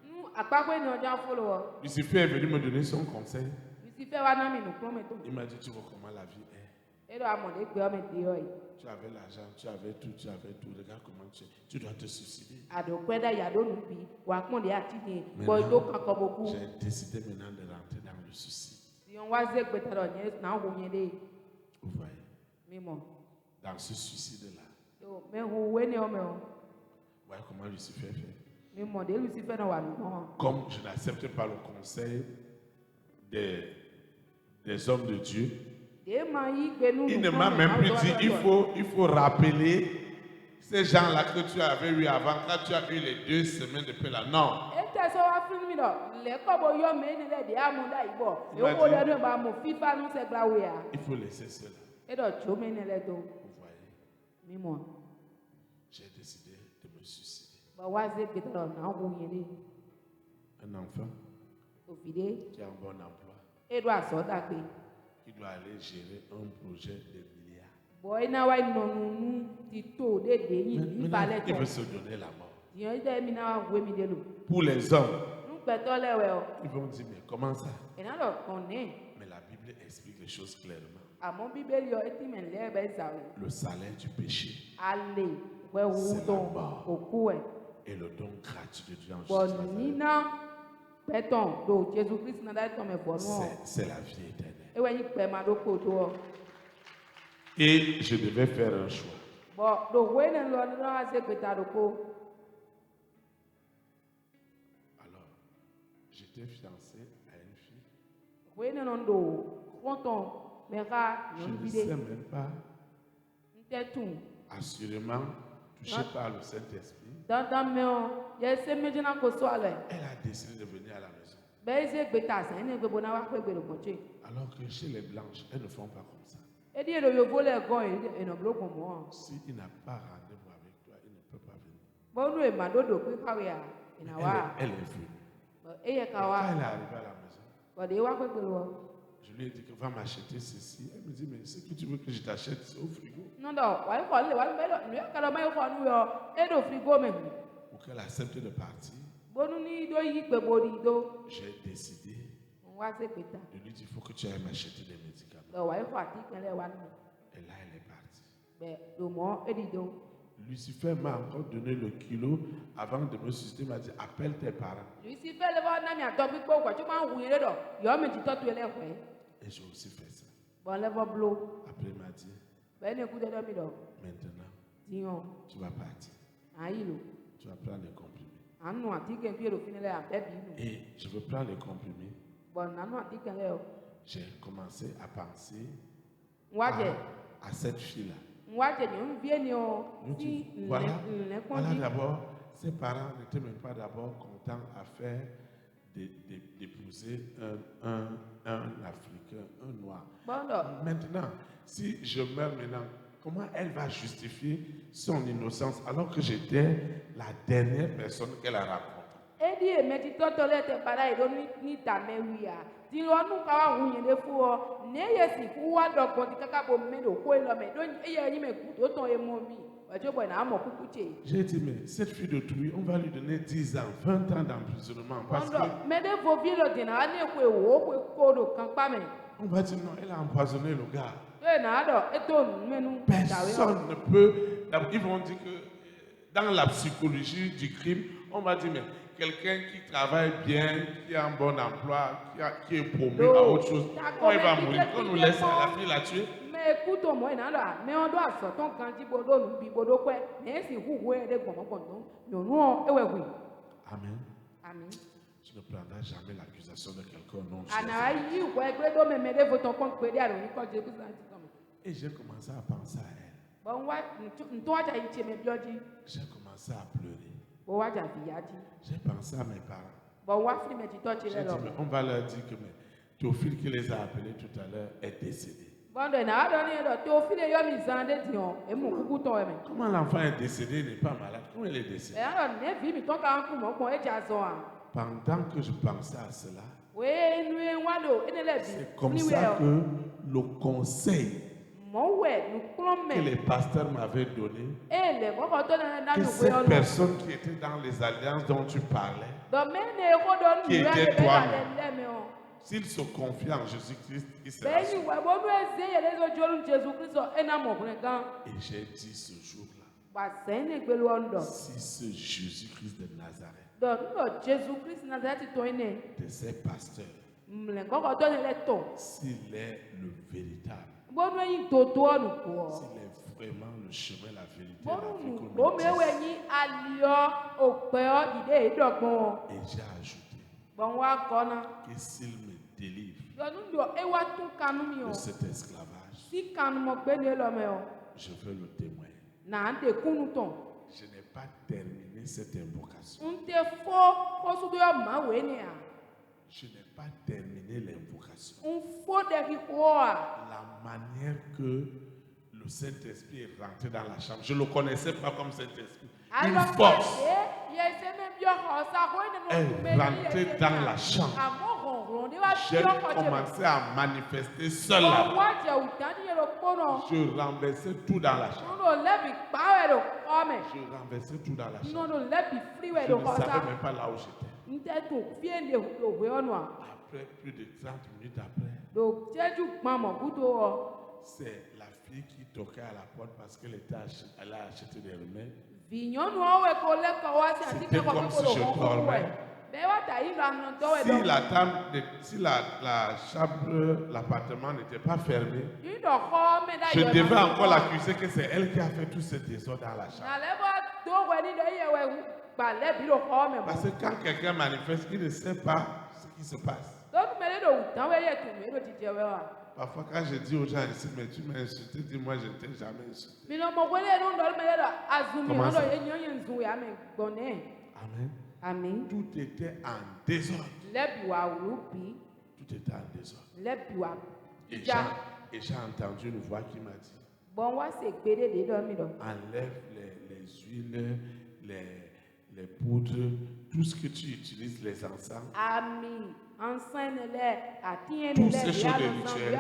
Nú àpapọ̀ ènìyàn ọjọ́ àfọlọ́ wọ. Lucifer est venu me donner son conseil. Lucifer wa náà mi nù kúrò mẹ́tò. Il m'a dit, tu vois comment la vie est. Ẹ̀rọ amọ̀lẹ́ gbé ọmọ ìdí ọ̀ yìí. Tu avais l'argent, tu avais tout, tu avais tout. Regarde comment tu es. Tu dois te suicider. Àdókòwé dá yàdó nù bí wà pọ̀n lé àti ní bọ́ ìdó kankan bó kú. J'ai décidé maintenant de rentrer dans le suicide. Ìyọ̀n wá zé gbẹ̀tẹ̀rọ̀ yẹn náà wò yẹn dé. Vous voyez, Mímọ̀. dans ce suicide-là, Mẹ́hu wé ni ọmọ ẹ̀ vous voyez comment Lucifer fait. mímọ̀ dé Lucifer náà wà lùmọ́. Comme je n'accepte pas le conseil des hommes de Dieu, il ne m'a même plus dit, il faut rappeler ces gens-là que tu avais eu avant, quand tu as eu les 2 semaines de paix là. Non. Il faut laisser cela. Vous voyez, j'ai décidé de me suicider. Un enfant qui a un bon emploi, il doit aller gérer un projet de milliards. Maintenant, il veut se donner la mort. Pour les hommes, ils vont dire, mais comment ça? Mais la Bible explique les choses clairement. Le salaire du péché, c'est la mort. Et le don gratuit de Dieu en Jésus-Christ, c'est la vie éternelle. Et je devais faire un choix. Alors, j'étais fiancé à une fille. Je ne sais même pas, assurément touché par le Saint-Esprit. Elle a décidé de venir à la maison. Alors que chez les blanches, elles ne font pas comme ça. S'il n'a pas rendez-vous avec toi, il ne peut pas venir. Elle est venue. Et quand elle est arrivée à la maison, je lui ai dit que va m'acheter ceci. Elle me dit, mais ce que tu veux que je t'achète, c'est au frigo. Pour qu'elle accepte de partir, j'ai décidé de lui dire, il faut que tu ailles m'acheter des médicaments. Et là, elle est partie. Lucifer m'a encore donné le kilo avant de me susciter. Il m'a dit, appelle tes parents. Et j'ai aussi fait ça. Après, il m'a dit, maintenant, tu vas partir. Tu vas prendre les comprimés. Et je veux prendre les comprimés. J'ai commencé à penser à cette fille-là. Moi, je ne viens pas. Nous Si, voilà d'abord, ses parents n'étaient même pas d'abord contents à faire d'épouser un Africain, un Noir. Maintenant, si je meurs maintenant, comment elle va justifier son innocence alors que j'étais la dernière personne qu'elle a rencontrée? Et dit, mais tu t'en te parles, et donc ni ta mère, oui. Dis-le, nous, quand on y est fou, n'est-ce pas si vous avez donc dit qu'à bon médo, quoi, mais donc, il y a une écoute, autant et mon vie. J'ai dit, mais cette fille de Touy, on va lui donner 10 ans, 20 ans d'emprisonnement. Parce que mais de vos villes, on va dire non, elle a empoisonné le gars. Personne Personne ne peut. Ils vont dire que dans la psychologie du crime, on va dire, mais quelqu'un qui travaille bien, qui a un bon emploi, qui est promu à autre chose, quand il va mourir, qu'on nous laisse à la fille la tuer. Mais écoute, moi, mais on doit sortir quand il bodo, nous bibodo quoi, mais si vous voyez des bons nous, oui. Amen. Amen. Tu ne prendras jamais l'accusation de quelqu'un non. Et j'ai commencé à penser à elle. J'ai commencé à pleurer. J'ai pensé à mes parents. J'ai dit, mais on va leur dire que Théophile qui les a appelés tout à l'heure est décédé. Comment l'enfant est décédé, il n'est pas malade? Comment il est décédé? Pendant que je pensais à cela, c'est comme ça que le conseil que les pasteurs m'avaient donné, que cette personne qui était dans les alliances dont tu parlais, qui était toi-même, s'il se confie en Jésus-Christ, il sera sauvé. Et j'ai dit ce jour-là, si ce Jésus-Christ de Nazareth, de ces pasteurs, s'il est le véritable, s'il est vraiment le chemin, la vérité, la vie qu'on nous dit. Et j'ai ajouté que s'il me délivre de cet esclavage, je veux le témoin. Je n'ai pas terminé cette invocation. Je n'ai pas terminé l'invocation. La manière que le Saint-Esprit est rentré dans la chambre, je ne le connaissais pas comme Saint-Esprit. Une force est rentrée dans la chambre. J'ai commencé à manifester seul là. Je renversais tout dans la chambre. Je renversais tout dans la chambre. Je ne savais même pas là où j'étais. Après, plus de 30 minutes après, c'est la fille qui toquait à la porte parce qu'elle a acheté des remèdes. C'était comme si je dormais. Si la chambre, l'appartement n'était pas fermé, je devais encore l'accuser que c'est elle qui a fait tout ce désordre dans la chambre. Parce que quand quelqu'un manifeste, il ne sait pas ce qui se passe. Parfois, quand je dis aux gens ici, mais tu m'as insulté, dis-moi, je ne t'ai jamais insulté. Amen. Amen. Tout était en désordre. Tout était en désordre. Et j'ai entendu une voix qui m'a dit, enlève les huiles, les poudres, tout ce que tu utilises, les encens. Tous ces choses de rituel,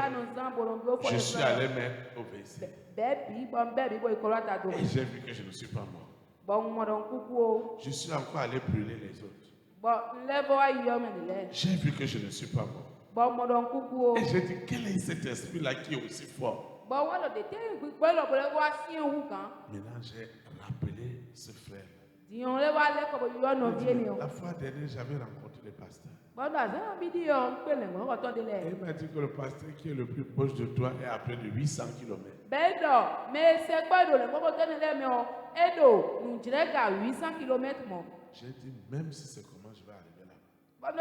je suis allé mettre au WC. Et j'ai vu que je ne suis pas mort. Je suis encore allé brûler les autres. J'ai vu que je ne suis pas mort. Et j'ai dit, quel est cet esprit-là qui est aussi fort? Maintenant, j'ai rappelé ce frère. La fois dernière, j'avais rencontré le pasteur. Et il m'a dit que le pasteur qui est le plus proche de toi est à près de 800 km. J'ai dit, même si c'est comment je vais arriver là-bas.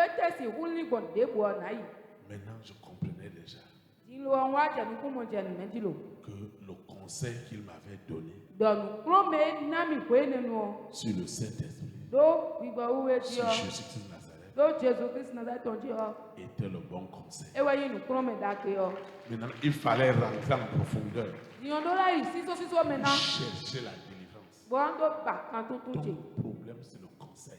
Maintenant, je comprenais déjà que le conseil qu'il m'avait donné dɔnu kplɔme nami koe nenu o. sur le Saint-Esprit, Do gbigbawo sur etiɔ. Jésus-Christ de Nazareth, Do Jésus Christ Nazareth etiɔ. était le bon conseil. Ewa yi nu kplɔme dake ɔ. Maintenant, il fallait rentrer en profondeur, Diɔndo la yi siso mena. chercher la délivrance. Bɔn do ba kan tuntun Ton tse. problème, c'est le conseil.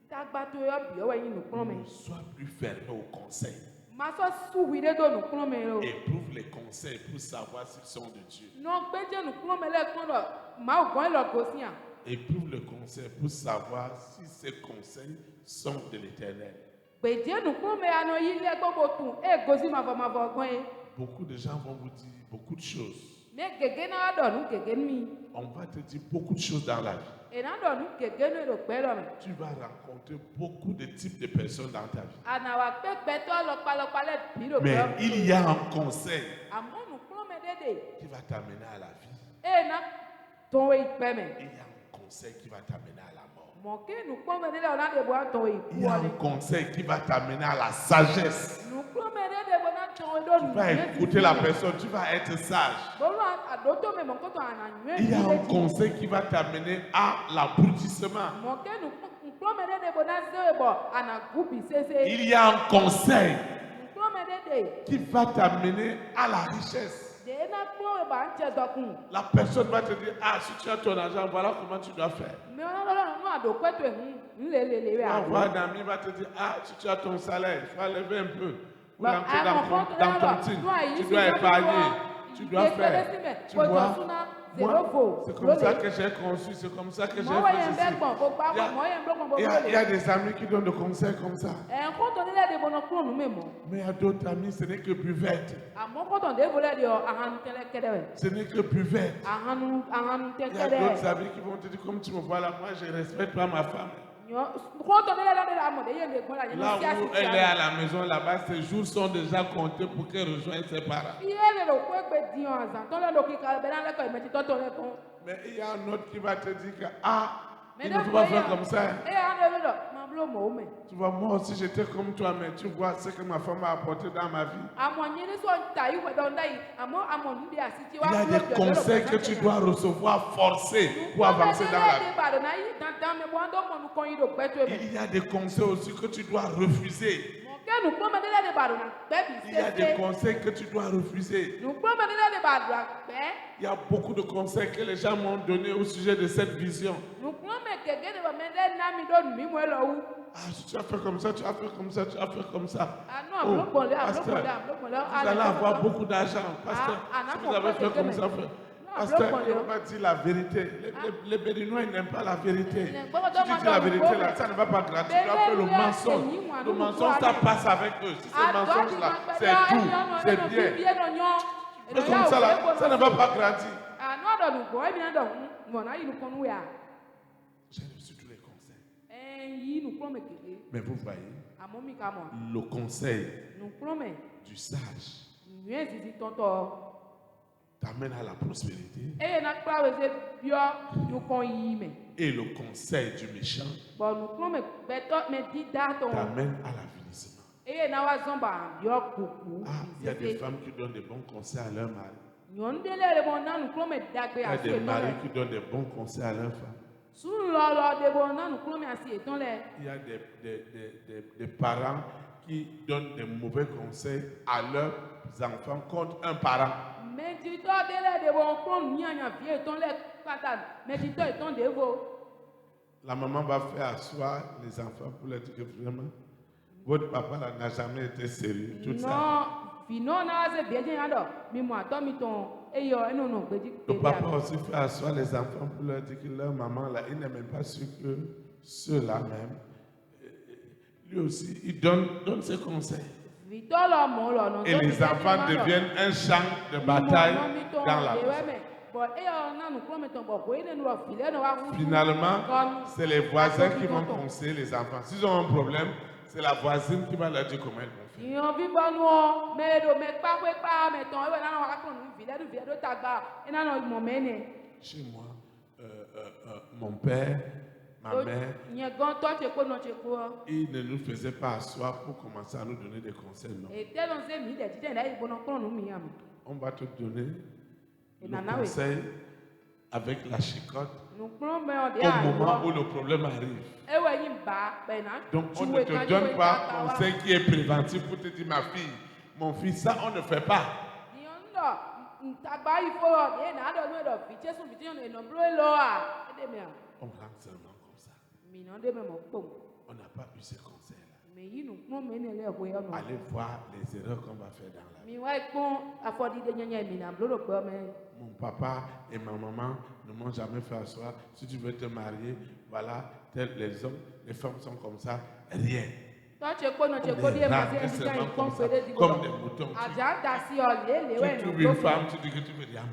Ntagbato yɔ bi ewa yi nu kplɔme. Ne sois plus fermé au conseil. Masɔ suwi de do nu kplɔme o. Éprouve les conseils pour savoir s'ils sont de Dieu. Nɔ gbɛdze nu kplɔme lɛ kplɔ dɔ mawu gɔn lɔ gosi a. Éprouve le conseil pour savoir si ces conseils sont de l'Éternel. Gbɛdze nu kplɔme anɔ yi lɛ gbɔgbɔ tun e gosi mavɔ gɔn ye. Beaucoup de gens vont vous dire beaucoup de choses. Ne gege na dɔ nu gege mi. On va te dire beaucoup de choses dans la vie. Ena dɔ nu gege nu do gbɛ dɔ me. Tu vas rencontrer beaucoup de types de personnes dans ta vie. Anawa gbɛgbɛtɔ lɔkpalɔkpa lɛ bi do Mais gbɛ. il y a un conseil Amewo nu kplɔme de. qui va t'amener à la vie. E na tɔn yi kpɛ me. Il y a un conseil qui va t'amener à la mort. Mɔke nu kplɔme de lɛ o na de bo atɔn yi Il y a kuwɔ un de. conseil qui va t'amener à la sagesse. Nu kplɔme de bo na tɔn yi do Tu nu. vas écouter la personne, tu vas être sage. Bolo adoto me mɔkɔtɔ ana nyuie Il y a yi un de ti. conseil qui va t'amener à l'abrutissement. Mɔke nu kplɔme de bo na se bɔ ana gubi sese. Il y a un conseil Nu kplɔme de. qui va t'amener à la richesse. De na kplɔme ba n cɛ dɔkun. La personne va te dire, ah, si tu as ton argent, voilà comment tu dois faire. Mais on a nu adokpe to ehun nlelele Tu vas a. voir un ami va te dire, ah, si tu as ton salaire, il faut lever un peu. Pour Bah, rentrer ah, dans mon ton compte, team. toi, Tu ici, dois ça, épargner. Tu dois il faire. fait Tu des vois, estimations, moi, c'est comme ça que j'ai conçu, c'est comme ça que j'ai Moi, fait ceci. Il y a des amis qui donnent des conseils comme ça. Mais il y a d'autres amis, ce n'est que buvette. Ce n'est que buvette. Il y a d'autres amis qui vont te dire, comme tu me vois là, moi je ne respecte pas ma femme. Là où elle est à la maison, là-bas, ses jours sont déjà comptés pour qu'elle rejoigne ses parents. Mais il y a un autre qui va te dire que, ah, il ne faut pas faire comme ça. Tu vois, moi aussi j'étais comme toi, mais tu vois ce que ma femme a apporté dans ma vie. Il y a des conseils que tu dois recevoir forcés pour avancer dans la vie. Il y a des conseils aussi que tu dois refuser. Il y a des conseils que tu dois refuser. Il y a beaucoup de conseils que les gens m'ont donnés au sujet de cette vision. Ah, si tu as fait comme ça, tu as fait comme ça, tu as fait comme ça. Oh, pasteur, vous allez avoir beaucoup d'argent. Pasteur, si vous avez fait comme ça, pasteur, il va dire la vérité. Les Béninois, ils n'aiment pas la vérité. Si tu dis la vérité, là, ça ne va pas gratuit. Tu dois faire le mensonge. Le mensonge, ça passe avec eux. Si c'est le mensonge, là, c'est tout, c'est bien. Mais comme ça, là, ça ne va pas gratuit. J'ai reçu tous les conseils. Mais vous voyez, le conseil du sage t'amène à la prospérité. Et le conseil du méchant t'amène à l'avilissement. Ah, il y a des femmes qui donnent des bons conseils à leur mari. Il y a des maris qui donnent des bons conseils à leur femme. Il y a des parents qui donnent des mauvais conseils à leurs enfants contre un parent. La maman va faire asseoir les enfants pour leur dire que vraiment, votre papa là n'a jamais été sérieux. Tout ça. Le papa aussi fait asseoir les enfants pour leur dire que leur maman là, il n'est même pas sûr que ceux-là même, lui aussi, il donne ses conseils. Et les enfants deviennent un champ de bataille dans la maison. Finalement, c'est les voisins qui vont conseiller les enfants. S'ils ont un problème, c'est la voisine qui va leur dire comment ils vont faire. Chez moi, mon père, ma mère, ils ne nous faisaient pas asseoir pour commencer à nous donner des conseils. Non. On va te donner le conseil avec la chicotte Nous prenons au moment où le problème arrive. Donc on ne te donne pas un conseil qui est préventif pour te dire ma fille, mon fils, ça on ne fait pas. On rentre seulement comme ça. On n'a pas eu ces conseils-là. Allez voir les erreurs qu'on va faire dans la vie. Mon papa et ma maman ne m'ont jamais fait asseoir. Si tu veux te marier, voilà, les hommes, les femmes sont comme ça, rien. Comme des moutons. Tu trouves une femme, tu dis que tu veux dire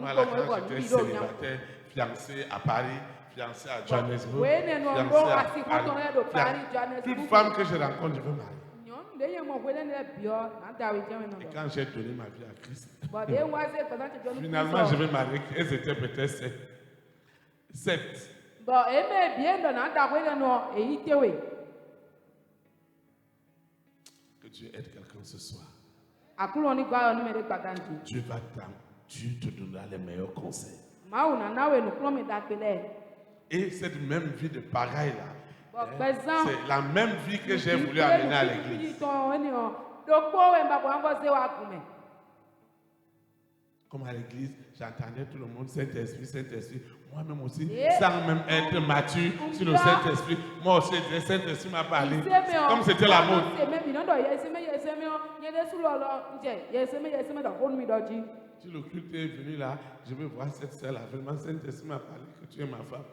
voilà, quand j'étais célibataire, fiancé à Paris, fiancé à Johannesburg, toute femme que je rencontre, je veux marier. Et quand j'ai donné ma vie à Christ, finalement je vais marier. Elles étaient peut-être 7. Que Dieu aide quelqu'un ce soir. Dieu te donnera les meilleurs conseils. Et cette même vie de pagaille là, c'est la même vie que j'ai voulu amener à l'église. Comme à l'église, j'entendais tout le monde, Saint-Esprit, Saint-Esprit. Moi-même aussi, sans même être mature sur le Saint-Esprit, moi aussi, le Saint-Esprit m'a parlé. Comme c'était la mode. Si le culte est venu là, je vais voir cette sœur là. Vraiment, Saint-Esprit m'a parlé que tu es ma femme.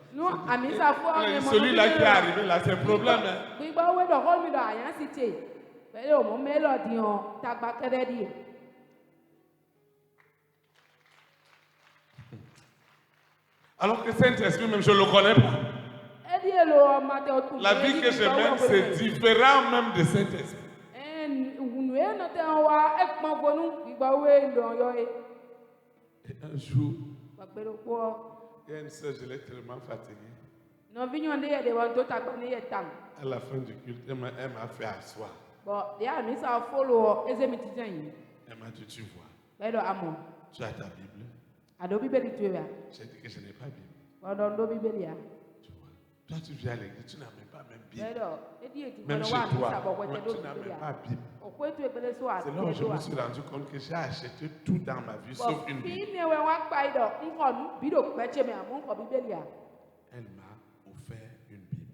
Celui-là qui est arrivé là, c'est un problème. Alors que Saint-Esprit, même je ne le connais pas. La vie que je mène, c'est différent même de Saint-Esprit. Et un jour, il y a une soeur, je l'ai tellement fatiguée. À la fin du culte, elle m'a fait asseoir. Elle m'a dit, tu vois, tu as ta Bible. J'ai dit que je n'ai pas Bible. Tu vois, toi tu viens à l'église, tu n'as même pas même Bible. Même chez toi, tu n'as même pas Bible. C'est là où je me suis rendu compte que j'ai acheté tout dans ma vie sauf une Bible. Elle m'a offert une Bible.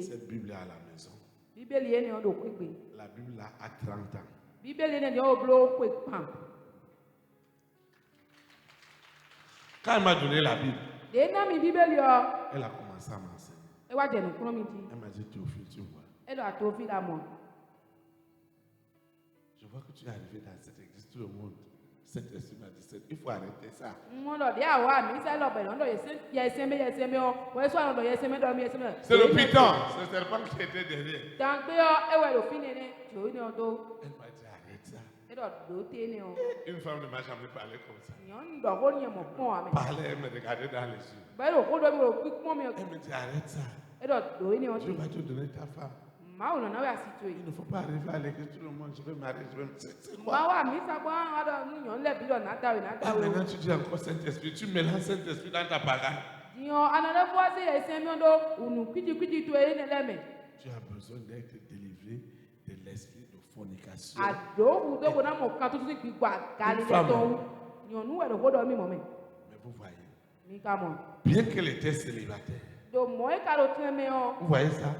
Cette Bible est à la maison. La Bible là a 30 ans. Quand elle m'a donné la Bible, elle a commencé à m'enseigner. Elle m'a dit, Théophile, tu vois. Je vois que tu es arrivé dans cette église, tout le monde. Cette esprit m'a dit, il faut arrêter ça. C'est le python, c'est le serpent qui était derrière. Elle m'a dit, arrête ça. Une femme ne m'a jamais parlé comme ça. Parler, elle me regardait dans les yeux. Elle me dit, arrête ça. Dieu va te donner ta femme. Il ne faut pas arriver à l'église, tout le monde, je vais marier, je vais me... C'est quoi? Maintenant tu dis encore Saint-Esprit, tu mélanges Saint-Esprit dans ta pagaille. Tu as besoin d'être délivré de l'esprit de fornication. Mais vous voyez, bien qu'elle était célibataire, vous voyez ça?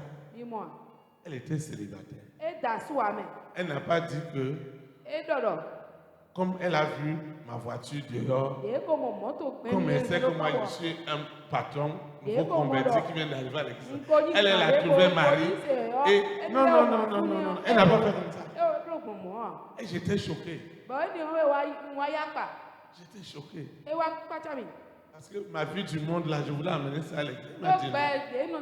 Elle était célibataire. Elle n'a pas dit que, comme elle a vu ma voiture dehors, comme elle sait que moi je suis un patron, nouveau converti qui vient d'arriver à l'église, elle a trouvé mari. Et non, elle n'a pas fait comme ça. Et j'étais choqué. J'étais choqué. Parce que ma vie du monde là, je voulais amener ça à l'église. Elle a dit non.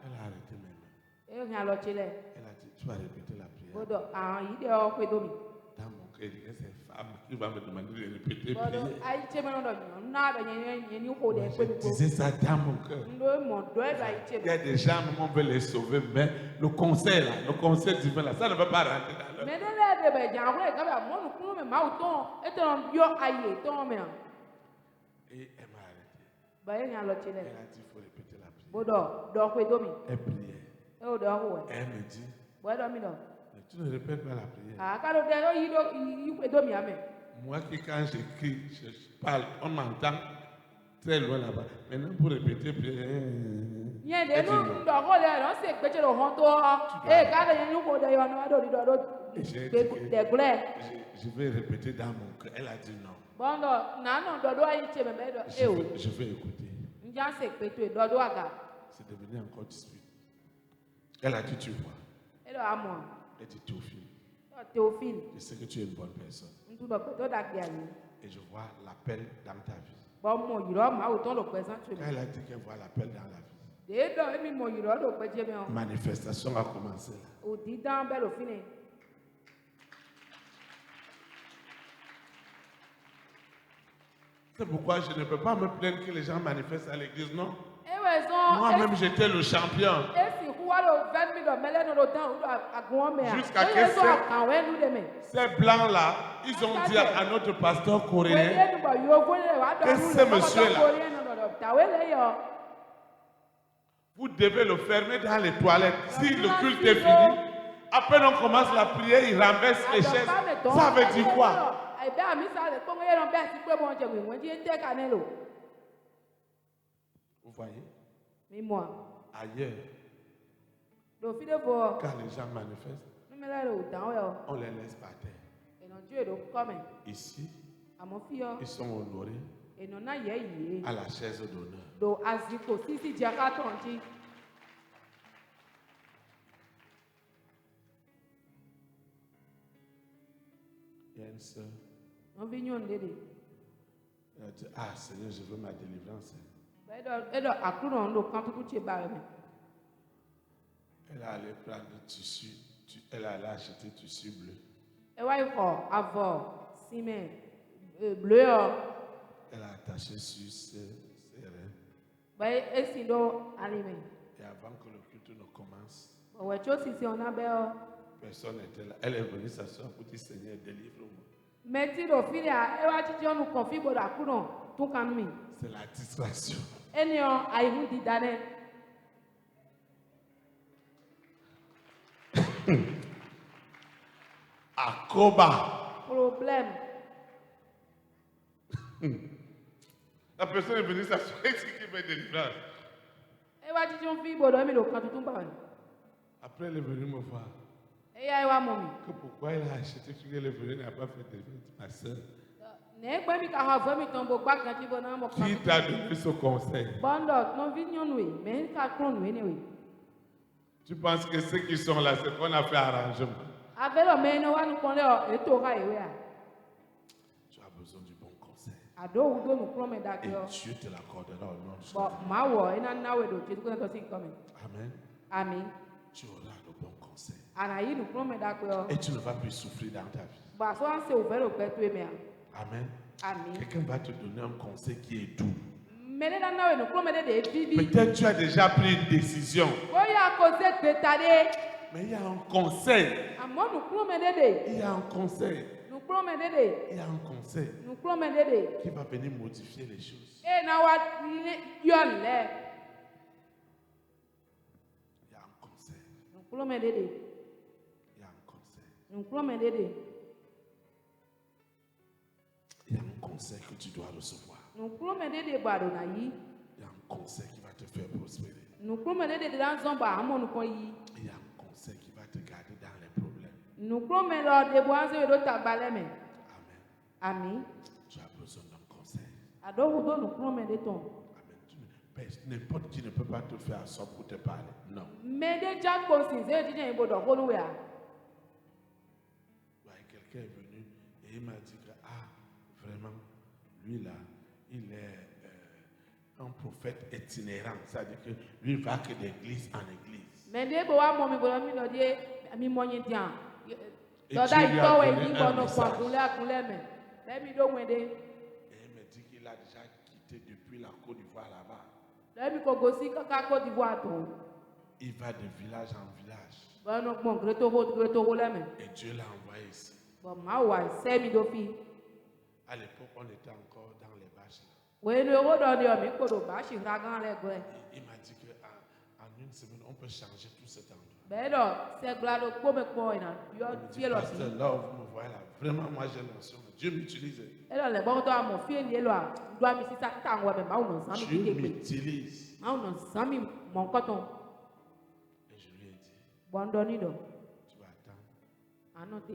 Elle a arrêté maintenant. Elle a dit, tu vas répéter la prière. Dans mon cœur, c'est femme qui va me demander de répéter la prière. Je disais ça dans mon cœur. Il y a des gens, on veut les sauver, mais le conseil là, le conseil divin là, ça ne va pas rentrer dans leur cœur. de be janwre ka ba mo nu kunu me ma uton e ton yo aye ton me Et elle m'a arrêté. ba e nya lo chile Elle a dit il faut répéter la prière. bodo do kwe do mi Elle priait. e o do ho Elle me dit, bo do mi do mais tu ne répètes pas la prière. ah ka do de o yi do yi kwe do mi ame Moi qui quand j'écris, je parle, on m'entend très loin là-bas. Maintenant pour répéter prière. yen de Elle dit nu non. ndo ho le no se pe che do hon to e ka de yen nu ko de yo no do J'ai de dit que de gule je vais répéter dans mon cœur. Elle a dit non. bondo na no do ayi che me be do e o Je vais écouter. nja se pe to do aga C'est devenu encore dispute. Elle a dit, tu vois. e do amo Elle dit, Théophile, Théophile je sais que tu es une bonne personne. ntu do pe to da gbe ani Et je vois l'appel dans ta vie. bo mo yiro ma o ton lo present tu Quand elle a dit qu'elle voit l'appel dans la vie, de do emi mo yiro do pe je me o manifestation a commencé là. o di dan be lo fini C'est pourquoi je ne peux pas me plaindre que les gens manifestent à l'église, non. e we zon Moi-même, j'étais le champion. e si huwa lo 20 mi do mele no do dan o do agun me a Jusqu'à e quel so siècle? kan we nu de me Ces blancs-là, ils ont dit à notre pasteur we coréen, de nu bo yo go le wa do Qu'est-ce que ce monsieur-là? ta we le yo vous devez le fermer dans les toilettes. Si le culte est fini, après on commence la prière, il renverse les chaises. Ça veut dire quoi? ebe ami sa le pongo ye no be si pe mo je we won je te kanelo Vous voyez, mi mo ailleurs, do fi de bo quand les gens manifestent, nu me le o dan we o on les laisse par terre. e no ju e do come Ici, amo fi yo ils sont honorés e no na ye yi à la chaise d'honneur. do aziko sisi jaka tonji Il y a une sœur, no vi nyon dede elle a dit, ah Seigneur, je veux ma délivrance. e do akuro ndo kan tutu che ba me Elle est allée prendre du tissu, elle est allée acheter du tissu bleu. e wa ko avo ciment bleu o Elle a attaché sur ses reins. ba e si do alime Et avant que le culte ne commence, o we cho sisi ona be o personne n'était là. Elle est venue s'asseoir pour dire, Seigneur, délivre-moi. meti do fi ya e wa chichi onu kon fi bodo akuro tun kan mi C'est la distraction. eni o aihu di dane Akoba. problème La personne est venue s'asseoir et dit qu'il veut délivrance. e wa chichi on fi bodo mi do kan tutun ba Après, elle est venue me voir. e ya e wa mo mi Que pourquoi elle a acheté, puis elle est venue, elle n'a pas fait délivrance. Ma soeur, ne gbe mi ka ha vo mi ton bo gba kan ti bo na mo kan qui t'a donné ce conseil? bondo no vi nyon we me ka kron we ne we Tu penses que ceux qui sont là, c'est qu'on a fait arrangement. avelo me no wa nu kon le o e to ka ewe a Tu as besoin du bon conseil. ado u do nu kron me da Et ke o Dieu te l'accordera au nom de bo Jésus. ma wo ina na we do je ko to sin come Amen. ami Tu auras le bon conseil. ana yi nu kron me da ke o Et tu ne vas plus souffrir dans ta vie. ba so an se o velo pe to e me a Amen. ami Quelqu'un va te donner un conseil qui est doux. me ne na we nu kron me de bibi Peut-être tu as déjà pris une décision, o ya ko ze pe tade mais il y a un conseil. amo nu kron me de Il y a un conseil. nu kron me de Il y a un conseil nu kron me de qui va venir modifier les choses. e na wa yo le Il y a un conseil. nu kron me de Il y a un conseil. nu kron me de Il y a un conseil que tu dois recevoir. nu kron me de ba do na yi Il y a un conseil qui va te faire prospérer. nu kron me de dan zon ba amo nu kon yi Il y a un conseil qui va te garder dans les problèmes. nu kron me lo de bo an se do ta bale me Amen. ami Tu as besoin d'un conseil. ado u do nu kron me de ton Amen. N'importe qui ne peut pas te faire ça pour te parler. Non. me de jack ponsin ze di ne bo do ko nu we a Ouais, quelqu'un est venu et il m'a dit que, ah, vraiment, lui là, il est un prophète itinérant. C'est-à-dire que lui il va que d'église en église. me de bo wa mo mi bo mi lo de mi mo yin tian Et do Dieu da lui ito a we donné ni un bo no message. kwa kunle me le mi do wende Et il me dit qu'il a déjà quitté depuis la Côte d'Ivoire là-bas. le mi ko go si ka Côte d'Ivoire to Il va de village en village. Bon, bon, greto là mais. Et Dieu l'a envoyé ici. Bon, ma wa c'est mi dofi. À l'époque, on était encore dans les bâches. Oui, le euro dans le mi ko do ba shi ra gan le gwe. Il m'a dit qu'en une semaine, on peut changer tout cet endroit. Ben do, c'est glado ko me ko ina. Yo Il me dit, tie lo pasteur, là où vous me voyez là, vraiment, moi j'ai l'onction. Dieu m'utilise. E lo le bon to mo fi ni lo a. Do mi si sa ta wa me ma uno san mi Dieu ke pe. m'utilise. Ma uno san mi mon coton. Et je lui ai dit, Bon do ni do. tu vas attendre. Anote.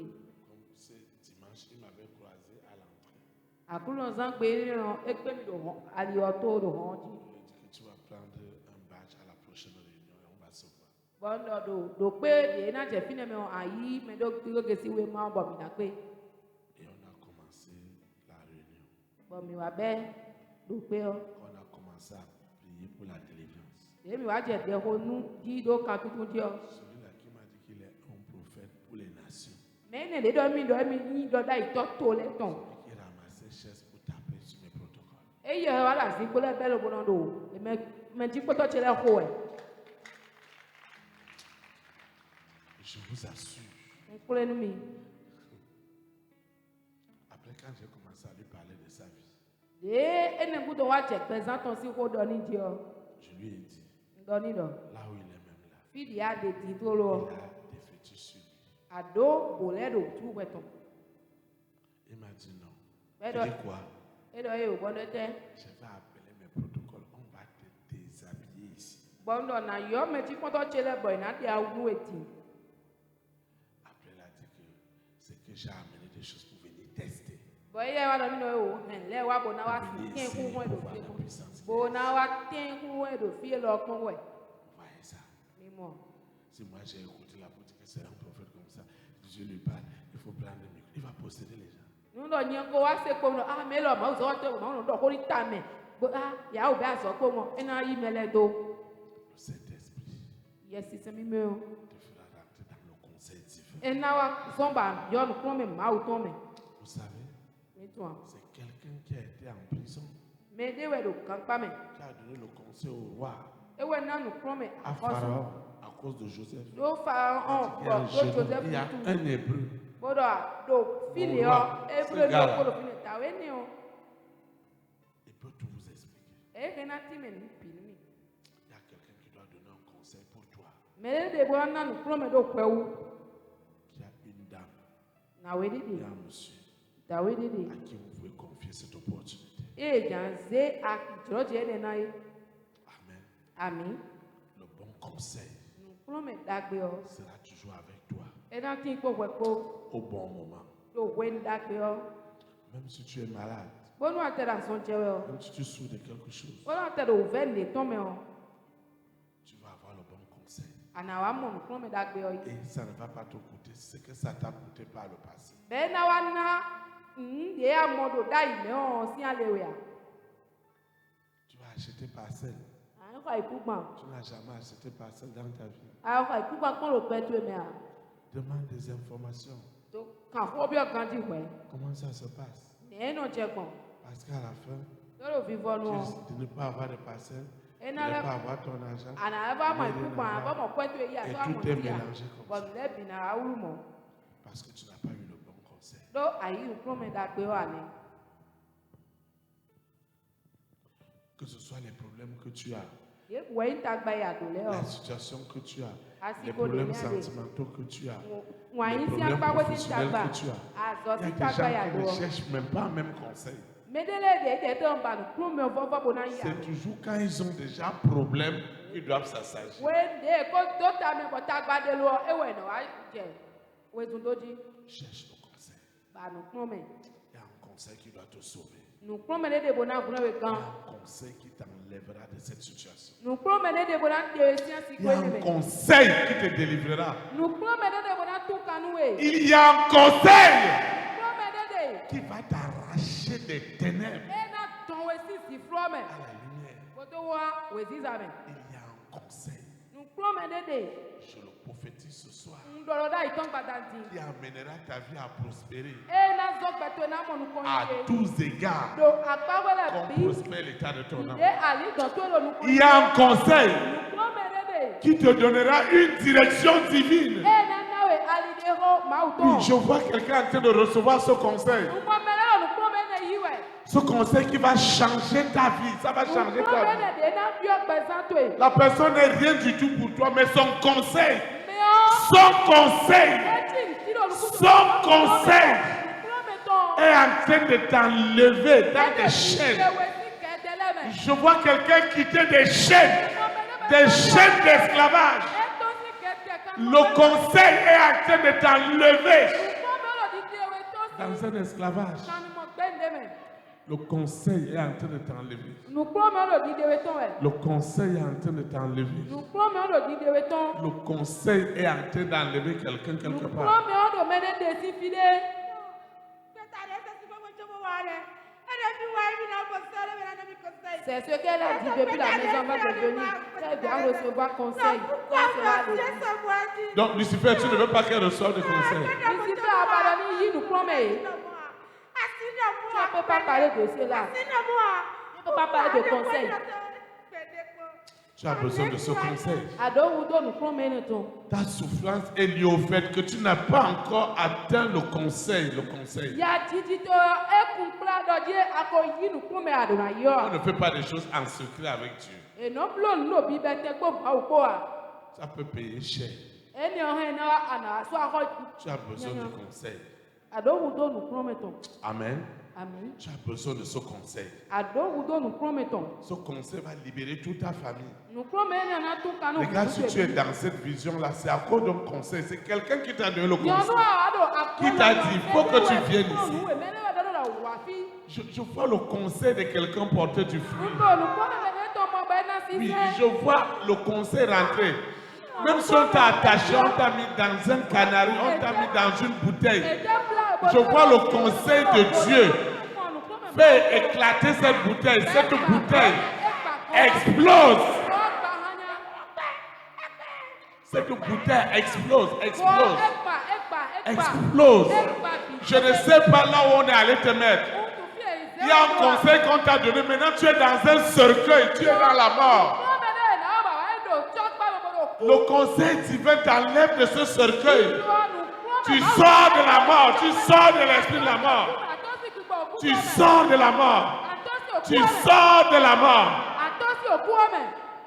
Comme ce dimanche, il m'avait croisé à l'entrée. Akulo zan pe ni ran e pe mi do ali o to do hon ji. Il m'a dit que tu vas prendre un badge à la prochaine réunion et on va se voir. Bon do pe de na je fine me ayi me do ke si we ma bo mi na pe. Et on a commencé la réunion. Bon mi wa be do pe o. On a commencé à prier pour la délivrance. E mi wa je de ho nu ji do kan tutun ji o. Celui-là qui m'a dit qu'il est un prophète pour les nations. Me ne de do mi ni do da ito to le ton. Celui qui ramassait chaise pour taper sur mes protocoles. E ye wa la si gbole be lo bono do. E me ji poto chele ho e. Je vous assure. Nkule nu mi. Après, quand j'ai commencé à lui parler de sa vie, De ene gudo wa je present ton si ho do ni ji o. je lui ai dit, Do ni do. là où il est même là, Fi di a de ti to il lo. a des fétiches sur lui. Ado bole do tu weton. Il m'a dit non. Mais Je donc- dis quoi? E do e o bon de te. Je vais appeler mes protocoles. On va te déshabiller ici. Bon do na yo me ji poto chele boy na de awu eti. Après, il a dit que c'est que j'ai amené des choses pour venir tester. Boy ye wa do mi no e o hen le wa bo na wa Pour venir tin ku essayer ho do pour voir fi. la puissance. Bo na wa tin ku ho do fi lo kon we. Vous voyez ça? Mi mo. Si moi j'ai écouté la politique que c'est un prophète comme ça, je lui parle, il faut prendre le micro. Il va posséder les gens. Nu do nyen ko wa se ko no ah me lo ma zo to ma no do ko ri ta me. Bo ah ya o be aso ko mo e na yi mele do. Le Saint-Esprit Yes si se mi me o. te fera rentrer dans le conseil divin. E na wa zomba yo no ko me ma o to me. Vous savez, Mi to an. c'est quelqu'un qui a été en prison, Me de we do kan pa me. qui a donné le conseil au roi, E we na no ko me à akoso. Pharaon, à cause de Joseph. Do fa on Il y a un do jeune homme, Joseph il y a tu. un hébreu. Bodo do fili o e Ce bre gars-là. do ko do fili ta we ni o. Il peut tout vous expliquer. E ke na ti me ni pi ni. Il y a quelqu'un qui doit donner un conseil pour toi, Me de bo na no ko me do kwewu. qui a une dame, Na we il y didi. a un monsieur Da we didi. à qui vous pouvez confier cette opportunité. E janze a joro je ne na yi. Amen. Ami. Le bon conseil No ko me dagbe o. sera toujours avec toi E na tin ko we ko au bon moment. do we dagbe o. Même si tu es malade, Bonu atera son jewe o. même si tu souffres de quelque chose, Bonu atera o ve ne to me o. tu vas avoir le bon conseil. Ana wa mo no ko me dagbe o yi. Et ça ne va pas te coûter ce que ça t'a coûté par le passé. Be na wa na de ya mo do dai me o si ale we a. Tu vas acheter parcelle. An ko iku gban. Tu n'as jamais acheté parcelle dans ta vie. A ko iku gban ko lo pe to me a. Demande des informations. To kan fo bi o kan di we. Comment ça se passe? Ne no je gbon. Parce qu'à la fin, To lo vivo tu no. risques de ne pas avoir de parcelle, de E ne na le pas avoir ton argent. ana ba mo iku gban ba mo pe to yi a Et so mo tout est ti a. mélangé comme Bon ça. le bi na awuru mo. Parce que tu n'as pas eu le bon conseil. Do ayi ko me dagbe o ale. Que ce soit les problèmes que tu as, Ye we ntagba ya do le o. la situation que tu as, Asiko les de problèmes ní àlè. sentimentaux que tu as, Wọ́n les yín sí problèmes apá wọ́n ti ń professionnels tagba. que tu as. Àzọ̀ Il y a sí des tagba gens yà qui lọ. ne cherchent même pas un même conseil. Médélé de èdè tó ń bà ní kúrò mi ò fọ́fọ́ bò náà yà. C'est toujours quand ils ont déjà un problème qu'ils doivent s'assagir. Wéde kó tó ta mi kò tagba dé lọ, ewé nà wá jẹ. Wédùn tó jí. Cherche le conseil. Bà nù kúrò mi. Il y a un conseil qui doit te sauver. Nù kúrò mi lédè bò náà kúrò mi Il y gan. a un conseil qui t'enlèvera de cette situation. Nù kúrò mi lédè bò náà tẹ̀ sí àsì Il y a kúrò un mi. conseil qui te délivrera. Nù kúrò mi lédè bò náà tún kanú wè. Il y a un conseil Kúrò mi lédè. qui va t'arracher des ténèbres Ẹ náà tán wé sí sí fúrò mi. à la lumière. Kò tó wá wé sí sàmì. Il y a un conseil, Nù kúrò mi lédè. je le prophétise ce soir, Ń dọ̀rọ̀ dá ìtàn pàtàkì. qui amènera ta vie à prospérer E na zɔ gbɛtɔ na mɔnu kɔn à ye. tous égards, Do akpawɛlɛ comme bi. prospère l'état de ton Ide âme. ali dɔn to lo nu kɔn Il y a un conseil Nukulɔ mɛ de de. qui te donnera une direction divine. Oui, je vois quelqu'un en train de recevoir ce conseil. Ce conseil qui va changer ta vie. Ça va changer ta vie. La personne n'est rien du tout pour toi, mais son conseil est en train de t'enlever dans des chaînes. Je vois quelqu'un quitter des chaînes d'esclavage. Le conseil est en train de t'enlever dans un esclavage. Le conseil est en train de t'enlever. Le conseil est en train de t'enlever. Le conseil est en train d'enlever quelqu'un quelque part. C'est ce qu'elle a dit depuis la maison va devenir. Elle doit recevoir conseil. Donc Lucifer, tu ne veux pas qu'elle reçoive de conseil. Lucifer a pardonné, il nous promet. Tu ne peux pas parler de cela. Tu ne peux pas parler de conseil. Tu as besoin de ce conseil. Ta souffrance est liée au fait que tu n'as pas encore atteint le conseil. On ne fait pas des choses en secret avec Dieu. Ça peut payer cher. Tu as besoin de conseil. Amen. Amen. Tu as besoin de ce conseil. Ce conseil va libérer toute ta famille. Regarde, si tu es dans cette vision-là, c'est à cause d'un conseil. C'est quelqu'un qui t'a donné le conseil. Qui t'a dit, il faut que tu viennes ici. Je vois le conseil de quelqu'un porter du fruit. Oui, je vois le conseil rentrer. Même si on t'a attaché, on t'a mis dans un canari, on t'a mis dans une bouteille. Je vois le conseil de Dieu. Fais éclater cette bouteille. Cette bouteille explose. Cette bouteille explose. Je ne sais pas là où on est allé te mettre. Il y a un conseil qu'on t'a donné. Maintenant, tu es dans un cercueil. Tu es dans la mort. Le conseil divin t'enlève de ce cercueil. Tu sors de la mort. Tu sors de l'esprit de la mort. Tu sors de la mort. Tu sors de la mort.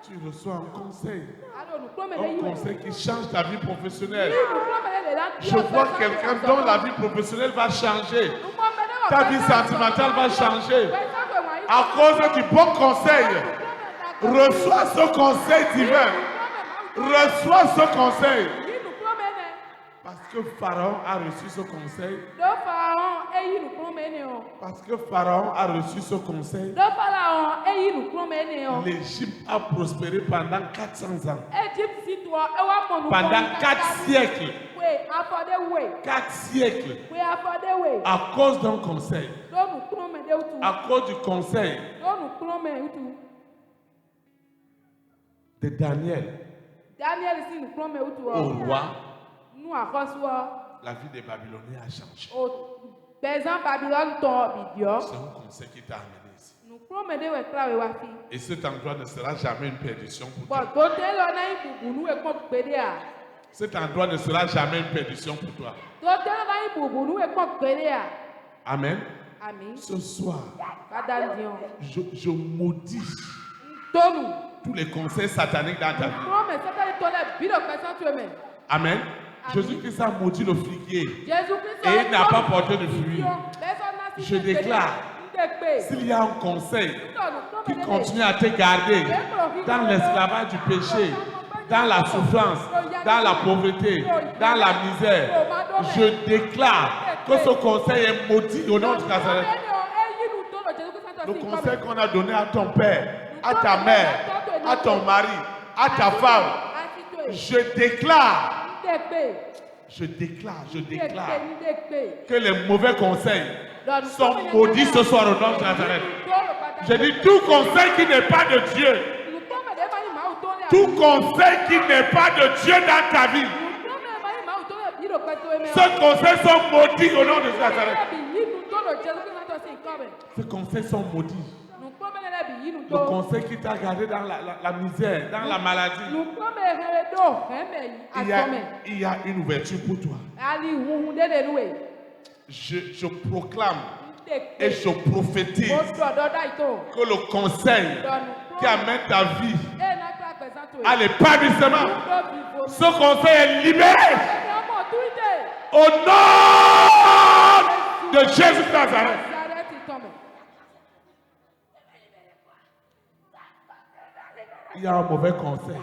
Tu reçois un conseil. Un conseil qui change ta vie professionnelle. Je vois quelqu'un dont la vie professionnelle va changer. Ta vie sentimentale va changer. À cause du bon conseil. Reçois ce conseil divin. Reçois ce conseil. Parce que Pharaon a reçu ce conseil. Parce que Pharaon a reçu ce conseil. L'Égypte a prospéré pendant 400 ans. Pendant 4 siècles. 4 siècles. À cause d'un conseil. À cause du conseil de Daniel. Au roi. La vie des Babyloniens a changé. C'est un conseil qui t'a amené ici. Et cet endroit ne sera jamais une perdition pour toi. Cet endroit ne sera jamais une perdition pour toi. Amen. Ce soir, je maudis tous les conseils sataniques dans ta vie. Amen. Jésus-Christ a maudit le figuier et il n'a pas porté de fruits. Je déclare, s'il y a un conseil qui continue à te garder dans l'esclavage du péché, dans la souffrance, dans la pauvreté, dans la misère, je déclare que ce conseil est maudit au nom de Nazareth. Le conseil qu'on a donné à ton père, à ta mère, à ton mari, à ta femme, je déclare que les mauvais conseils sont maudits ce soir au nom de Nazareth. Je dis tout conseil qui n'est pas de Dieu, tout conseil qui n'est pas de Dieu dans ta vie, ces conseils sont maudits au nom de Nazareth. Ces conseils sont maudits. Le conseil qui t'a gardé dans la misère, dans la maladie. Il y a une ouverture pour toi. Je proclame et je prophétise que le conseil qui amène ta vie à l'épanouissement, ce conseil est libéré au nom de Jésus de Nazareth. Il y a un mauvais conseil,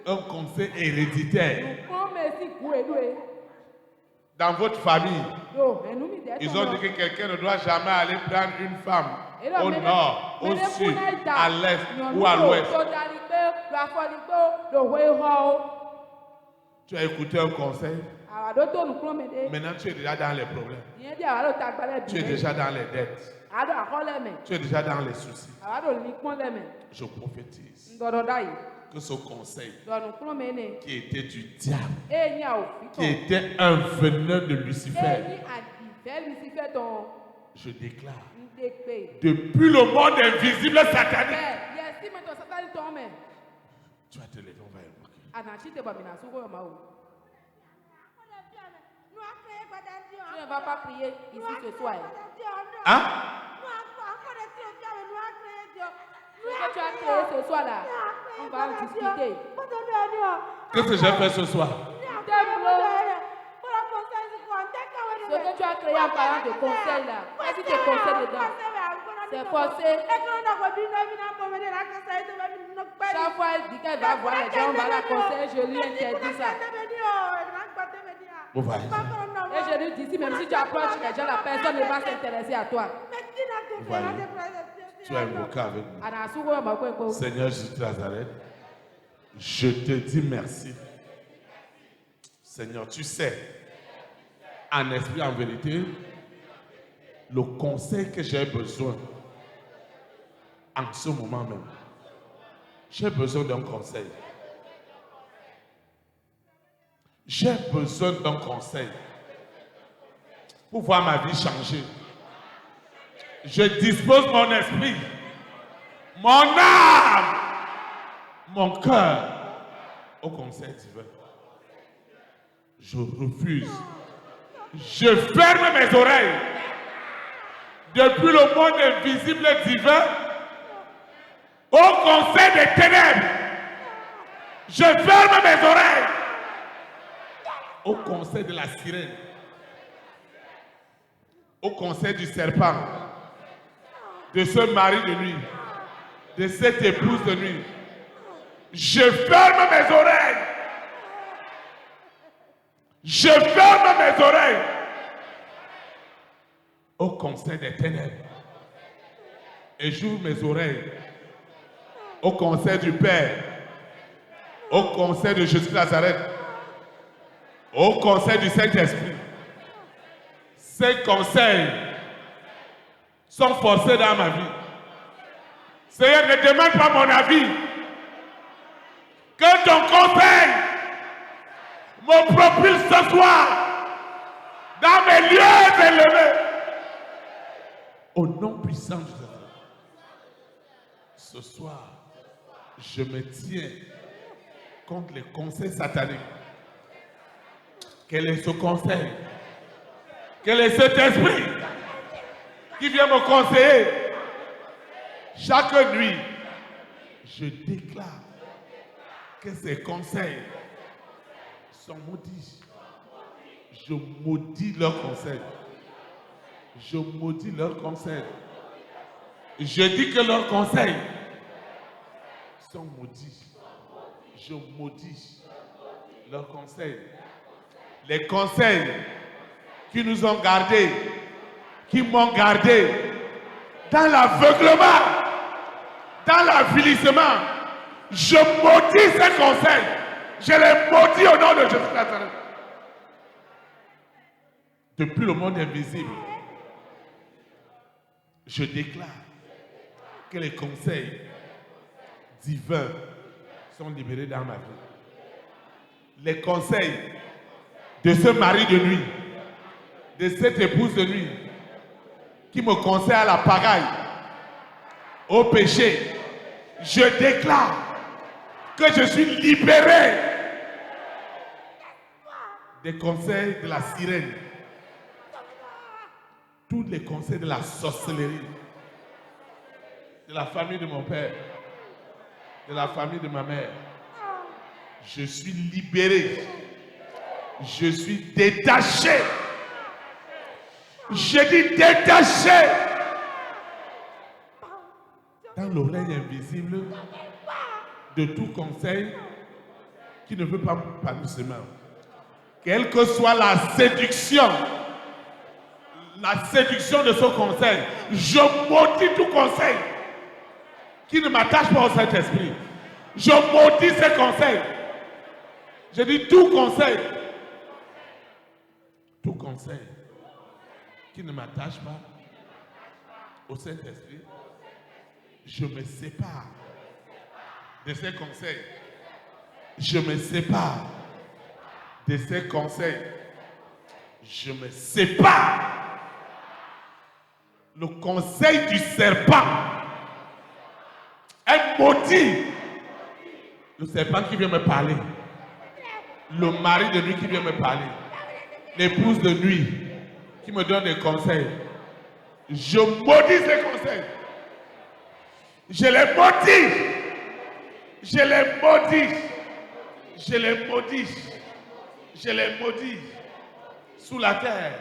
un conseil héréditaire. Dans votre famille, ils ont dit que quelqu'un ne doit jamais aller prendre une femme au nord, au sud, à l'est ou à l'ouest. Tu as écouté un conseil. Maintenant, tu es déjà dans les problèmes. Tu es déjà dans les dettes. Tu es déjà dans les soucis. Je prophétise que ce conseil qui était du diable, qui était un venin de Lucifer, je déclare, depuis le monde invisible satanique, tu vas te lever, on va évoquer. Tu ne vas pas prier ici ce soir. Hein? Ce que tu as créé ce soir là, on va en discuter. Qu'est-ce que j'ai fait ce soir? Ce que tu as créé en parlant de conseil là, qu'est-ce que tu conseilles dedans? C'est forcé. Chaque fois elle dit qu'elle va voir les gens, on va la conseiller, je lui interdis ça. Vous voyez? Et je lui dis, même si tu approches les gens, la personne ne va s'intéresser à toi. Vous voyez? Tu as invoqué avec nous. Seigneur Jésus de Nazareth, je te dis merci. Seigneur, tu sais, en esprit, en vérité, le conseil que j'ai besoin en ce moment même. J'ai besoin d'un conseil. J'ai besoin d'un conseil pour voir ma vie changer. Je dispose mon esprit, mon âme, mon cœur au conseil divin. Je refuse. Je ferme mes oreilles depuis le monde invisible divin au conseil des ténèbres. Je ferme mes oreilles au conseil de la sirène, au conseil du serpent, de ce mari de nuit, de cette épouse de nuit. Je ferme mes oreilles. Je ferme mes oreilles au conseil des ténèbres. Et j'ouvre mes oreilles au conseil du Père, au conseil de Jésus de Nazareth, au conseil du Saint-Esprit. Ces conseils sont forcés dans ma vie. Seigneur, ne demande pas mon avis. Que ton conseil me propulse ce soir dans mes lieux élevés. Au nom puissant de Jésus. Ce soir, je me tiens contre les conseils sataniques. Quel est ce conseil? Quel est cet esprit qui vient me conseiller? Chaque nuit, je déclare que ces conseils sont maudits. Je maudis leurs conseils. Je maudis leurs conseils. Je dis que leurs conseils sont maudits. Je maudis leurs conseils. Les conseils qui nous ont gardés, qui m'ont gardé dans l'aveuglement, dans l'avilissement. Je maudis ces conseils. Je les maudis au nom de Jésus Nazareth. Depuis le monde invisible, je déclare que les conseils divins sont libérés dans ma vie. Les conseils de ce mari de nuit, de cette épouse de nuit, qui me conseille à la pagaille, au péché. Je déclare que je suis libéré des conseils de la sirène, tous les conseils de la sorcellerie, de la famille de mon père, de la famille de ma mère. Je suis libéré. Je suis détaché. Je dis détaché. Dans l'oreille invisible de tout conseil qui ne veut pas parler seulement. Quelle que soit la séduction de ce conseil, je maudis tout conseil qui ne m'attache pas au Saint-Esprit. Je maudis ces conseils. Je dis tout conseil qui ne m'attache pas au Saint-Esprit, je me sépare de ces conseils. Je me sépare de ces conseils. Je me sépare. Le conseil du serpent est maudit. Le serpent qui vient me parler. Le mari de nuit qui vient me parler. L'épouse de nuit qui me donne des conseils. Je maudis ces conseils. Je les maudis. Je les maudis. Je les maudis. Je les maudis. Sous la terre,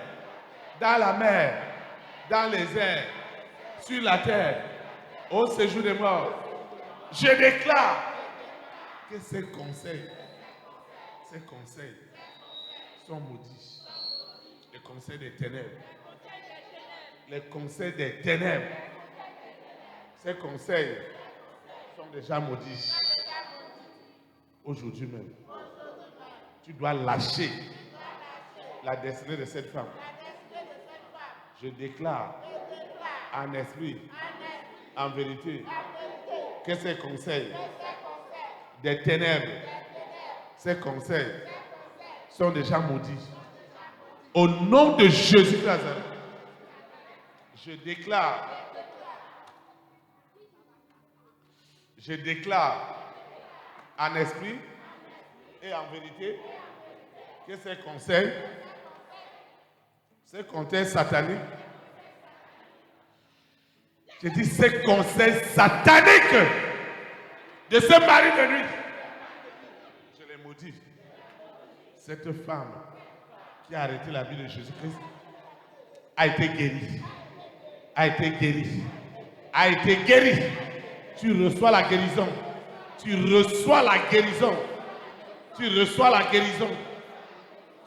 dans la mer, dans les airs, sur la terre, au séjour des morts. Je déclare que ces conseils sont maudits. Les conseils des ténèbres. Les conseils des ténèbres. Ces conseils sont déjà maudits. Aujourd'hui même, tu dois lâcher la destinée de cette femme. Je déclare en esprit, en vérité, que ces conseils des ténèbres, ces conseils sont déjà maudits. Au nom de Jésus de Nazareth, je déclare en esprit et en vérité que ces conseils sataniques, je dis ces conseils sataniques de ce mari de nuit, je les maudis. Cette femme qui a arrêté la vie de Jésus-Christ a été guérie. A été guérie. A été guérie. Tu reçois la guérison. Tu reçois la guérison. Tu reçois la guérison.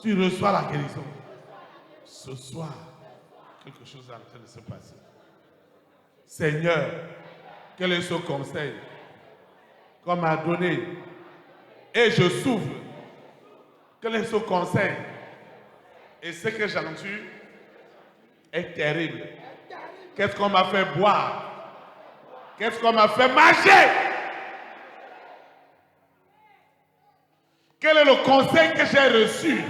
Tu reçois la guérison. Ce soir, quelque chose est en train de se passer. Seigneur, quel est ce conseil qu'on m'a donné et je souffre? Quel est ce conseil? Et ce que j'entends est terrible. Qu'est-ce qu'on m'a fait boire? Qu'est-ce qu'on m'a fait manger? Quel est le conseil que j'ai reçu?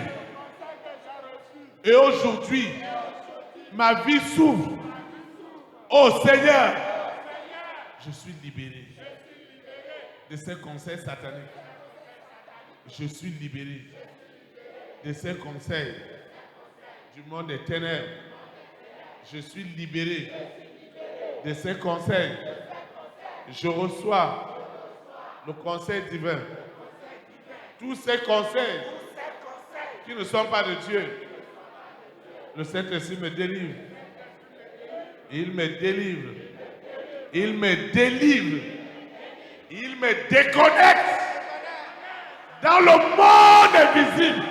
Et aujourd'hui, ma vie s'ouvre. Oh Seigneur, je suis libéré de ces conseils sataniques. Je suis libéré de ces conseils du monde des ténèbres. Je suis libéré de ces conseils. Je reçois le conseil divin. Tous ces conseils qui ne sont pas de Dieu, le Saint-Esprit me délivre. Il me délivre. Il me délivre. Il me déconnecte dans le monde invisible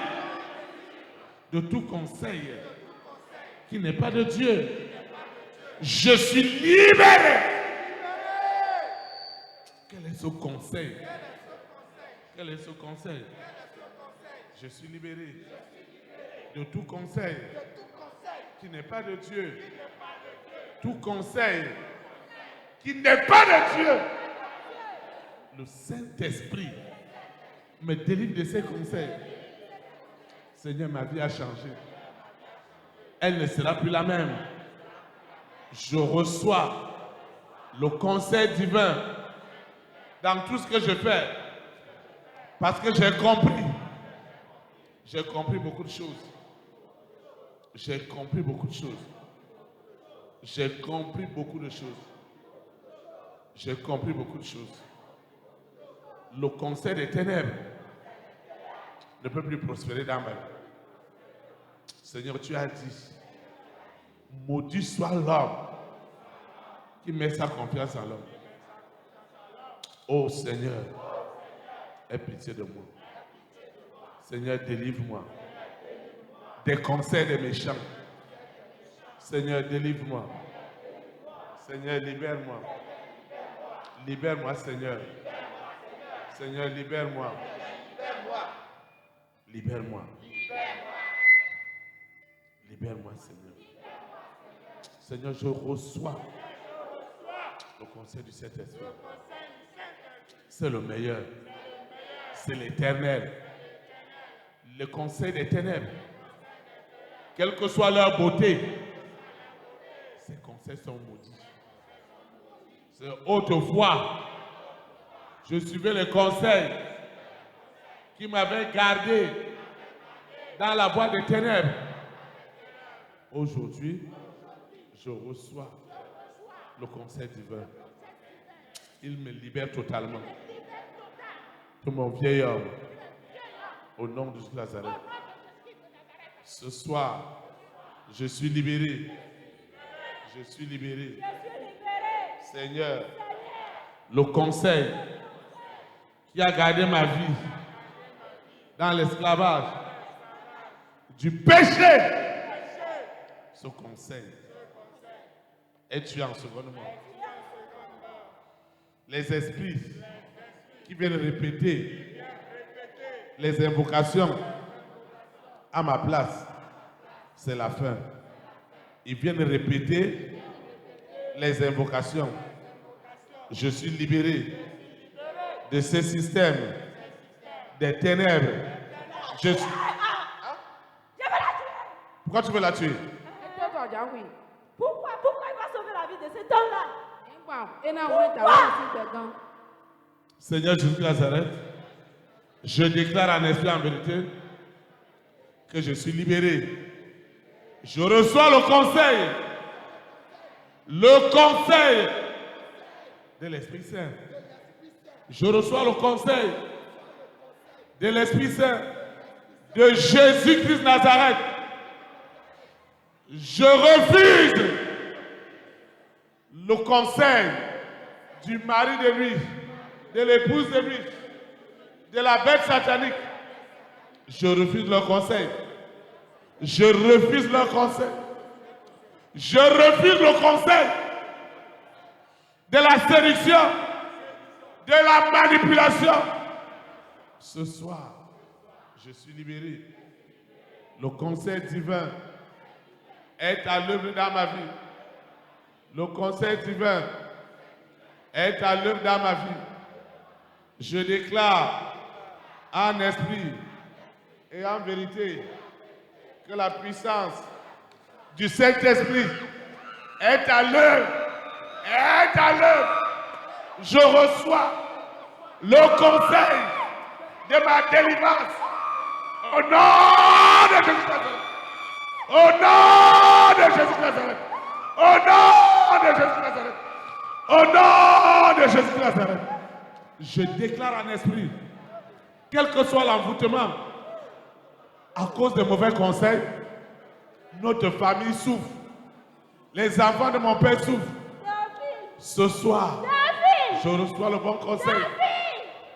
de tout conseil qui n'est pas de Dieu. Je suis libéré. Quel est ce conseil? Quel est ce conseil? Je suis libéré de tout conseil qui n'est pas de Dieu. Tout conseil qui n'est pas de Dieu. Le Saint-Esprit me délivre de ces conseils. Seigneur, ma vie a changé. Elle ne sera plus la même. Je reçois le conseil divin dans tout ce que je fais. Parce que j'ai compris. J'ai compris beaucoup de choses. J'ai compris beaucoup de choses. J'ai compris beaucoup de choses. J'ai compris beaucoup de choses. Le conseil des ténèbres ne peut plus prospérer dans ma vie. Seigneur, tu as dit, maudit soit l'homme qui met sa confiance en l'homme. Oh Seigneur, aie pitié de moi. Seigneur, délivre-moi des conseils des méchants. Seigneur, délivre-moi. Seigneur, libère-moi. Libère-moi, Seigneur. Seigneur, libère-moi. Libère-moi. Libère-moi, Seigneur. Seigneur, je reçois le conseil du Saint-Esprit. C'est le meilleur. C'est l'éternel. Le conseil des ténèbres. Quelle que soit leur beauté, ces conseils sont maudits. C'est autrefois, je suivais les conseils qui m'avaient gardé dans la voie des ténèbres. Aujourd'hui, je reçois le conseil divin. Il me libère totalement de mon vieil homme. Au nom de Jésus Nazareth. Ce soir, je suis libéré. Je suis libéré. Seigneur, le conseil qui a gardé ma vie dans l'esclavage du péché, ce conseil est tué en secondement. Les esprits qui viennent répéter les invocations à ma place, c'est la fin. Ils viennent répéter les invocations. Je suis libéré de ces systèmes des ténèbres. Je suis... Pourquoi tu veux la tuer? Pourquoi il va sauver la vie de cet homme-là? Seigneur Jésus de Nazareth, je déclare en esprit en vérité que je suis libéré. Je reçois le conseil de l'Esprit Saint. Je reçois le conseil de l'Esprit Saint de Jésus-Christ de Nazareth. Je refuse le conseil du mari de lui, de l'épouse de lui, de la bête satanique. Je refuse leur conseil. Je refuse leur conseil. Je refuse le conseil de la séduction, de la manipulation. Ce soir, je suis libéré. Le conseil divin est à l'œuvre dans ma vie. Le conseil divin est à l'œuvre dans ma vie. Je déclare en esprit et en vérité que la puissance du Saint-Esprit est à l'œuvre. Est à l'œuvre. Je reçois le conseil de ma délivrance. Au nom de Jésus Nazareth. Au nom de Jésus Nazareth. Au nom de Jésus Nazareth. Au nom de Jésus Nazareth. Je déclare en esprit, quel que soit l'envoûtement, à cause de mauvais conseils, notre famille souffre. Les enfants de mon père souffrent. Ce soir, je reçois le bon conseil.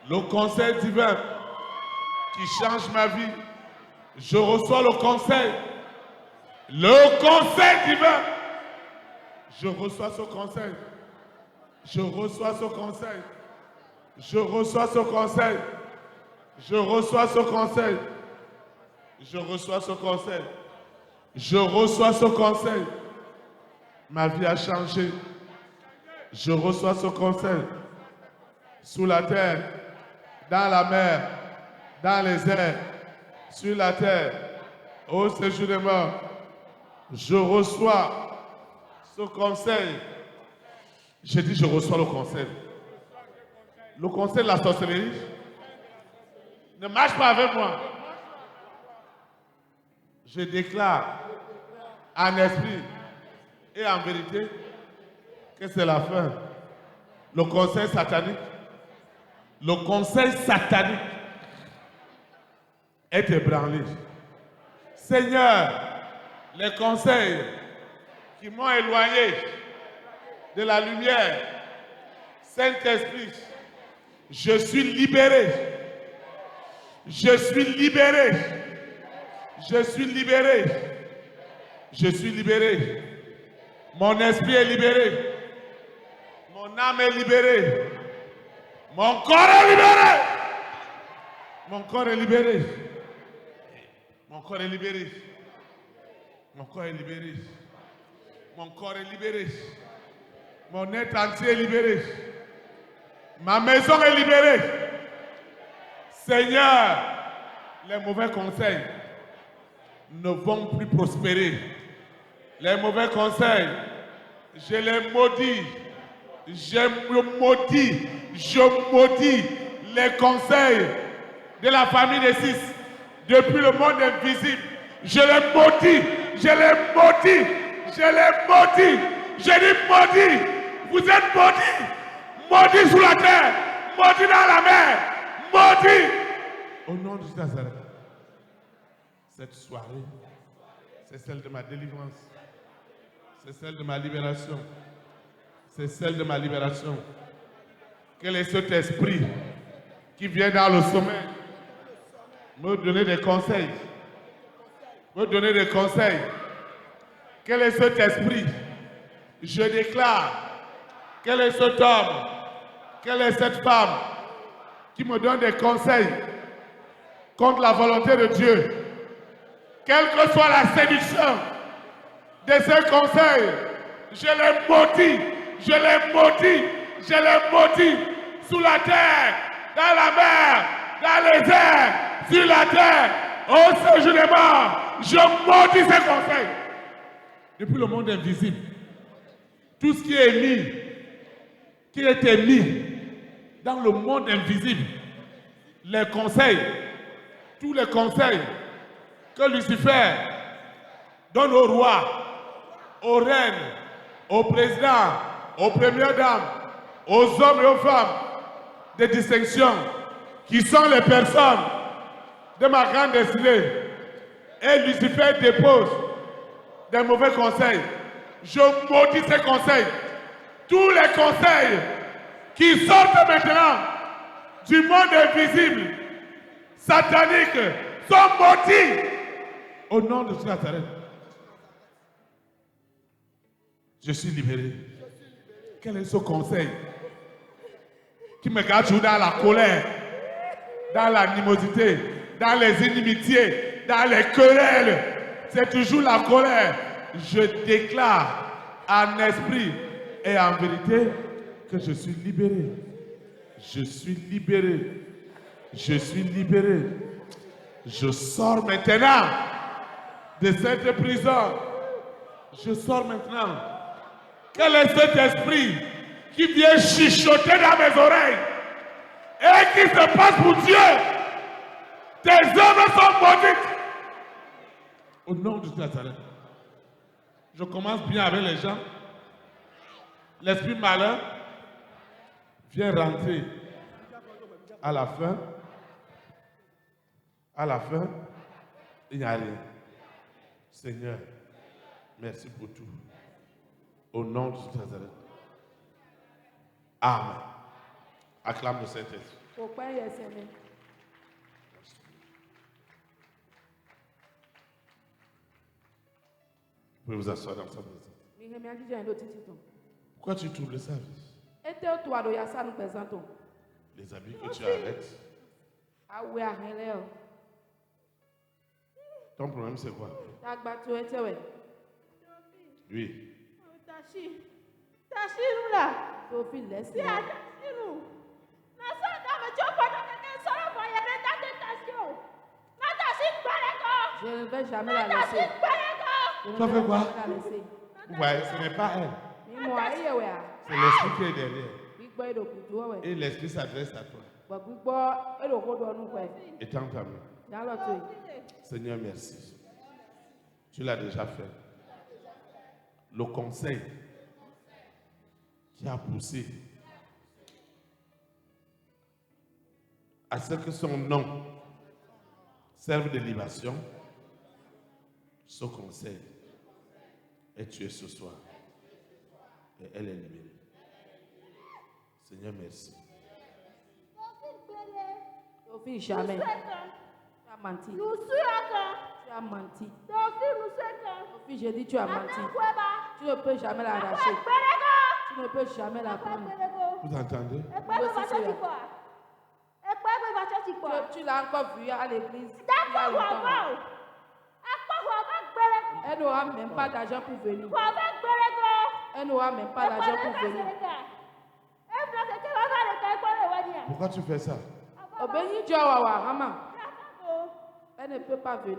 Le conseil divin qui change ma vie. Je reçois le conseil. Le conseil divin. Je reçois ce conseil. Je reçois ce conseil. Je reçois ce conseil. Je reçois ce conseil. Je reçois ce conseil. Je reçois ce conseil. Ma vie a changé. Je reçois ce conseil. Sous la terre, dans la mer, dans les airs, sur la terre, au séjour des morts. Je reçois ce conseil J'ai dit, je reçois le conseil. Le conseil de la sorcellerie ne marche pas avec moi. Je déclare en esprit et en vérité que c'est la fin. Le conseil satanique est ébranlé. Seigneur, les conseils qui m'ont éloigné de la lumière, Saint-Esprit, je suis libéré. Je suis libéré. Je suis libéré. Je suis libéré. Mon esprit est libéré. Mon âme est libérée. Mon corps est libéré. Mon corps est libéré. Mon corps est libéré. Mon corps est libéré. Mon corps est libéré. Mon être entier est libéré. Ma maison est libérée. Seigneur, les mauvais conseils ne vont plus prospérer. Les mauvais conseils, je les maudis. Je maudis les conseils de la famille des 6 depuis le monde invisible. Je les maudis. Je les maudis. Je les maudis. Je dis maudit. Vous êtes maudits. Maudit sous la terre. Maudit dans la mer. Maudit. Au nom de Nazareth. Cette soirée, c'est celle de ma délivrance. C'est celle de ma libération. C'est celle de ma libération. Quel est cet esprit qui vient dans le sommeil me donner des conseils? Me donner des conseils. Quel est cet esprit? Je déclare. Quel est cet homme? Quelle est cette femme qui me donne des conseils contre la volonté de Dieu? Quelle que soit la séduction de ces conseils, je les maudis, je les maudis, je les maudis sous la terre, dans la mer, dans les airs, sur la terre, au séjour des morts. Je maudis ces conseils. Depuis le monde invisible, tout ce qui est mis, qui était mis dans le monde invisible, les conseils, tous les conseils que Lucifer donne aux rois, aux reines, aux présidents, aux premières dames, aux hommes et aux femmes de distinction, qui sont les personnes de ma grande destinée. Et Lucifer dépose des mauvais conseils. Je maudis ces conseils. Tous les conseils qui sortent maintenant du monde invisible, satanique, sont maudits. Au nom de Nazareth. Je suis libéré. Quel est ce conseil qui me garde toujours dans la colère, dans l'animosité, dans les inimitiés, dans les querelles? C'est toujours la colère. Je déclare en esprit et en vérité que je suis libéré. Je suis libéré. Je suis libéré. Je sors maintenant de cette prison. Je sors maintenant. Quel est cet esprit qui vient chuchoter dans mes oreilles et qui se passe pour Dieu? Tes œuvres sont maudites. Au nom de Nazareth. Je commence bien avec les gens. L'esprit malin vient rentrer à la fin. À la fin, il n'y a rien. Seigneur, merci pour tout. Au nom de Nazareth. Amen. Acclame le Saint-Esprit. Vous pouvez vous asseoir dans sa présence. Pourquoi tu trouves le service? Les habits que tu arrêtes. Ton problème c'est quoi? Oui. Tachi nous là. Sophie laisse. Si Tachi nous. Na so da me jo fa da ke so ro fa ya da tentation. Na Tachi pareko. Je ne vais jamais la laisser. Tu as fait quoi? Ouais, ce n'est pas elle. Moi, il y a ouais. C'est l'esprit qui est derrière. Gbígbọ́ èdè òkùtù ọ̀wẹ̀. Et l'esprit s'adresse à toi. Gbọ̀ gbígbọ́ èdè òkúdù ọ̀nù pẹ̀. Étends ta main. Yálọ̀ tó yìí. Seigneur, merci. Tu l'as déjà fait. Le conseil qui a poussé à ce que son nom serve de libation, ce conseil est tué ce soir. Et elle est libérée. Seigneur, merci. Sophie, jamais. Nous Tu as menti. nous suivons. Tu as menti. Sophie, nous suivons. Sophie, j'ai dit tu as menti. Akweba. Tu ne peux jamais l'arracher. Akweberego. Tu ne peux jamais la prendre. Akweberego. Vous entendez? Ekpegbe va church quoi? Ekpegbe va church quoi? Tu l'as encore vu à l'église. il y a D'accord, longtemps. wow. Akpegbe va gberego. Elle n'aura même pas d'argent pour venir. Wa va gberego. Elle n'aura même pas d'argent pour venir. Pourquoi tu fais ça? Obéis Dieu, Wawa, Hama. Elle ne peut pas venir.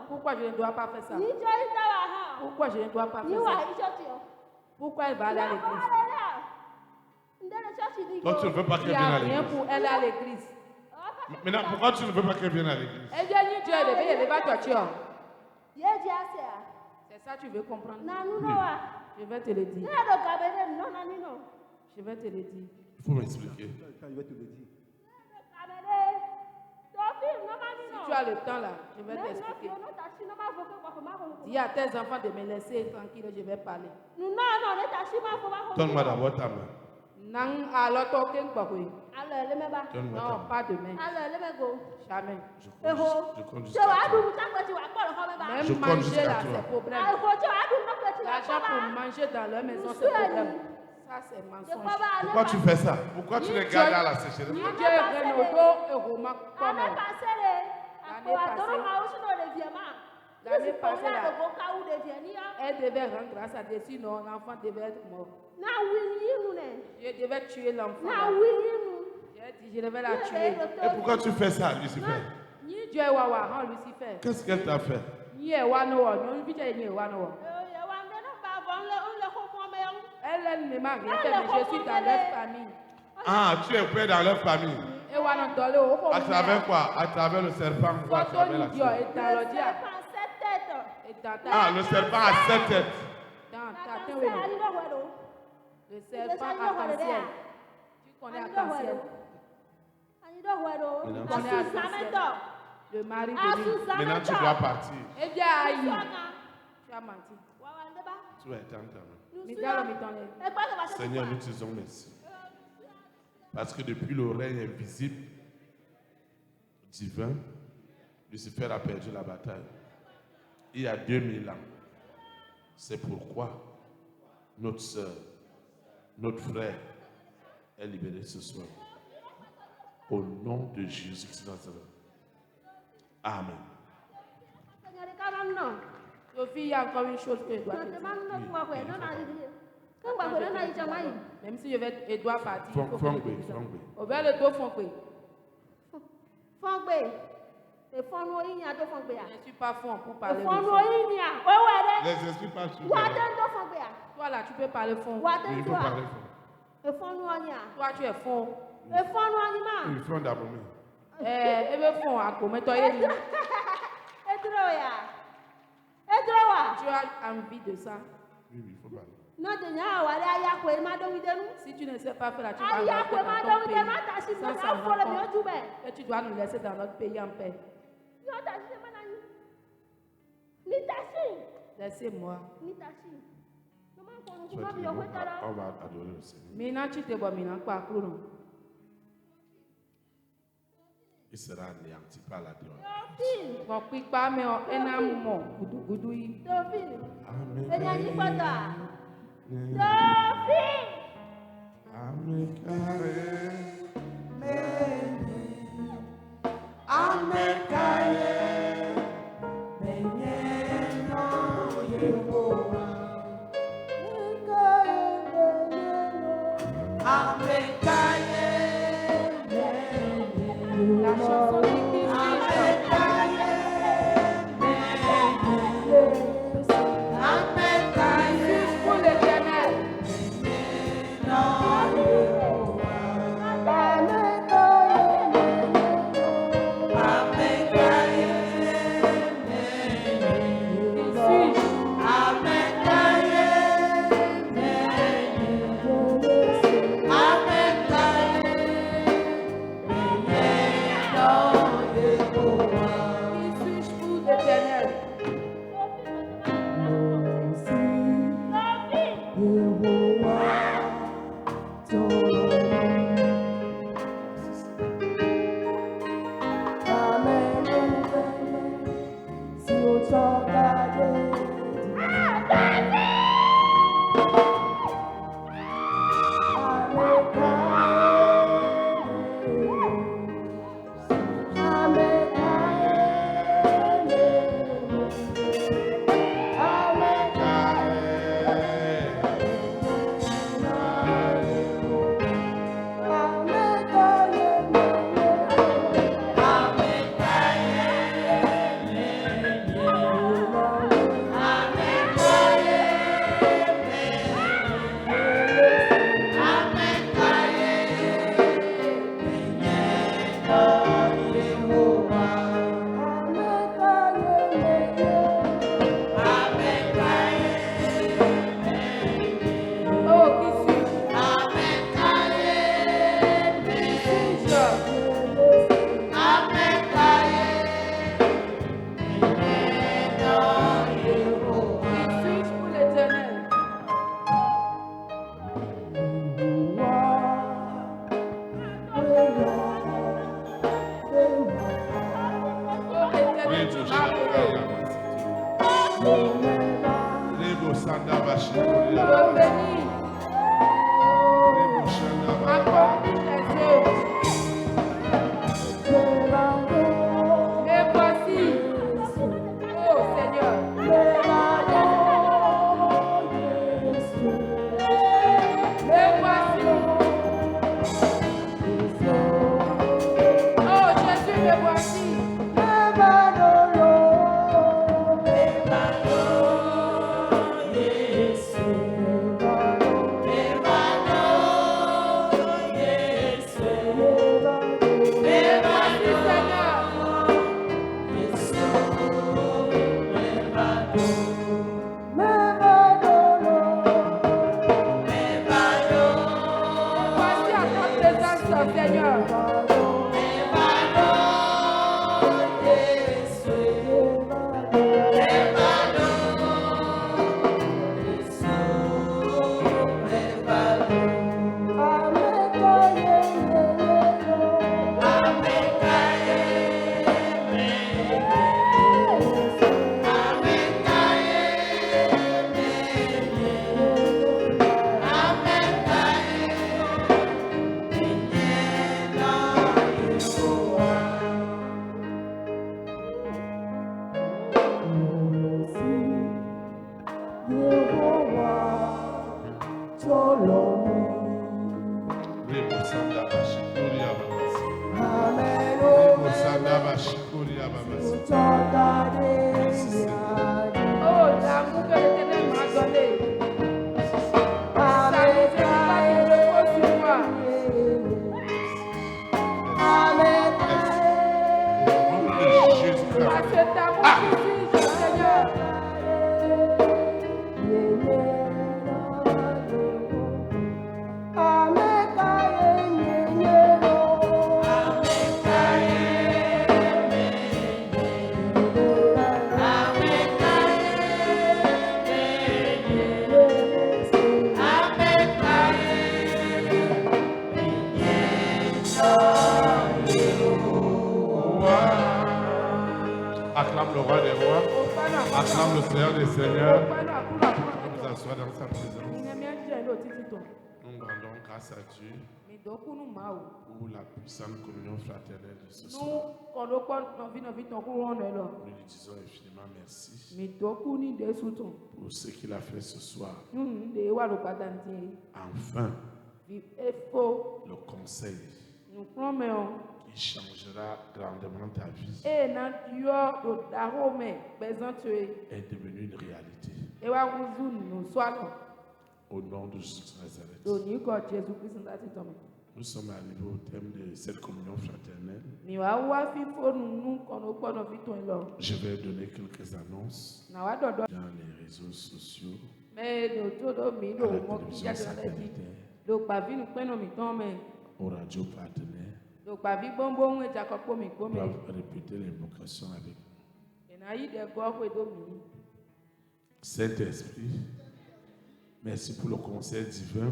Pourquoi je ne dois pas faire ça? Pourquoi je ne dois pas faire ça? Pourquoi elle va aller à l'église? Toi, tu ne veux pas Il qu'elle n'y vienne a à rien l'église. pour elle à l'église. Maintenant, pourquoi tu ne veux pas qu'elle vienne à l'église? Elle vient ni Dieu, elle va toi tuer. C'est ça que tu veux comprendre. Je vais te le dire. Je vais te le dire. Il faut m'expliquer. Si tu as le temps là, je vais t'expliquer. Dis à tes enfants de me laisser tranquille, je vais parler. Donne-moi d'abord ta main. Nang alors token bakwe. Donne-moi ta Non, main. pas de main. Jamais. Je compte jusqu'à toi. Je Même compte manger jusqu'à là, toi. c'est problème. L'argent pour manger dans leur maison, c'est problème. Ça, c'est mensonge. Pourquoi tu fais ça? Pourquoi tu les gardes à la sécheresse? Ni Dieu Renaud et Roma comme l'année passée là, elle devait rendre grâce à Dieu, sinon l'enfant devait être mort. Je devais tuer l'enfant. J'ai dit, je devais la tuer. Et pourquoi tu fais ça, Lucifer? Ni Dieu Wawa, hein, Lucifer. Qu'est-ce qu'elle t'a fait? Ni Ewano, non, vite, ni Ewano. Elle ne m'a rien fait, mais je suis dans leur famille. Ah, tu es près dans leur famille. Ewano dole o À travers quoi? À travers le serpent ou à Photo travers la ni Dieu serpent? et dans le dia. Et dans ta Ah, le serpent a 7 têtes. dans ta tête, oui. Le serpent arc-en-ciel. Tu connais arc-en-ciel. Le mari de lui. Maintenant, tu dois partir. Eh bien, aïe. Tu as menti. Tu vas étendre ta main. Migalo mitone. Seigneur, nous te disons merci. Parce que depuis le règne invisible divin, Lucifer a perdu la bataille. Il y a 2000 ans. C'est pourquoi notre soeur, notre frère est libéré ce soir. Au nom de Jésus-Christ de Nazareth. Amen. Sophie, il y a encore une chose que je dois te dire. Même si je dois partir. il faut que je te dise ça. On va le dos foncer. Je ne suis pas fond pour parler de ça. Les esprits passent sur Toi là, tu peux parler fond. Il faut parler fort. Toi, tu es fond. Il faut d'abord. Elle veut fond à comment toi, tu as envie de ça. Oui, il faut parler. Si tu ne sais pas faire là, tu vas rester dans ton pays sans s'en rendre compte. Et tu dois nous laisser dans notre pays en paix. Laissez-moi. Sois debout, on va adorer le Seigneur. Maintenant, tu te vois maintenant quoi, Kouron? Il sera anéanti par la gloire. Bon, puis pas, mais on est un moment. Goudou, goudou. La chanson dit pour l'Éternel. Acclame le roi des rois. Acclame le Seigneur des seigneurs. On nous assoit dans sa présence. Nous rendons grâce à Dieu pour la puissante communion fraternelle de ce soir. Nous lui disons infiniment merci pour ce qu'il a fait ce soir. Enfin, le conseil qui changera grandement ta vie est devenu une réalité. Au nom de Jésus de Nazareth. Nous sommes arrivés au thème de cette communion fraternelle. Je vais donner quelques annonces dans les réseaux sociaux, à la télévision satellitaire, aux radios partenaires. On va répéter l'invocation avec nous. Saint-Esprit, Merci pour le conseil divin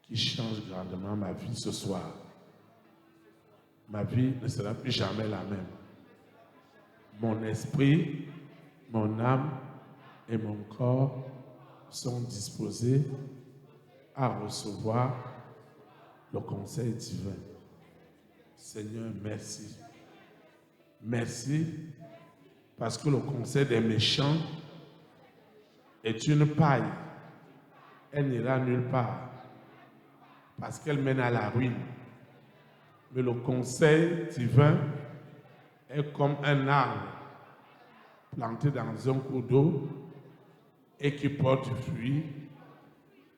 qui change grandement ma vie ce soir. Ma vie ne sera plus jamais la même. Mon esprit, mon âme et mon corps sont disposés à recevoir le conseil divin. Seigneur, merci. Merci parce que le conseil des méchants est une paille. Elle n'ira nulle part parce qu'elle mène à la ruine. Mais le conseil divin est comme un arbre planté dans un cours d'eau et qui porte du fruit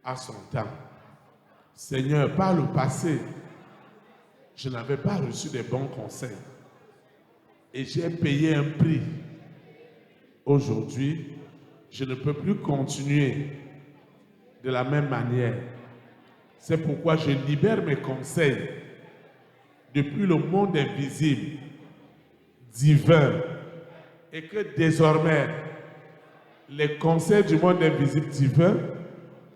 à son temps. Seigneur, par le passé, je n'avais pas reçu des bons conseils et j'ai payé un prix. Aujourd'hui, je ne peux plus continuer de la même manière. C'est pourquoi je libère mes conseils depuis le monde invisible, divin, et que désormais, les conseils du monde invisible divin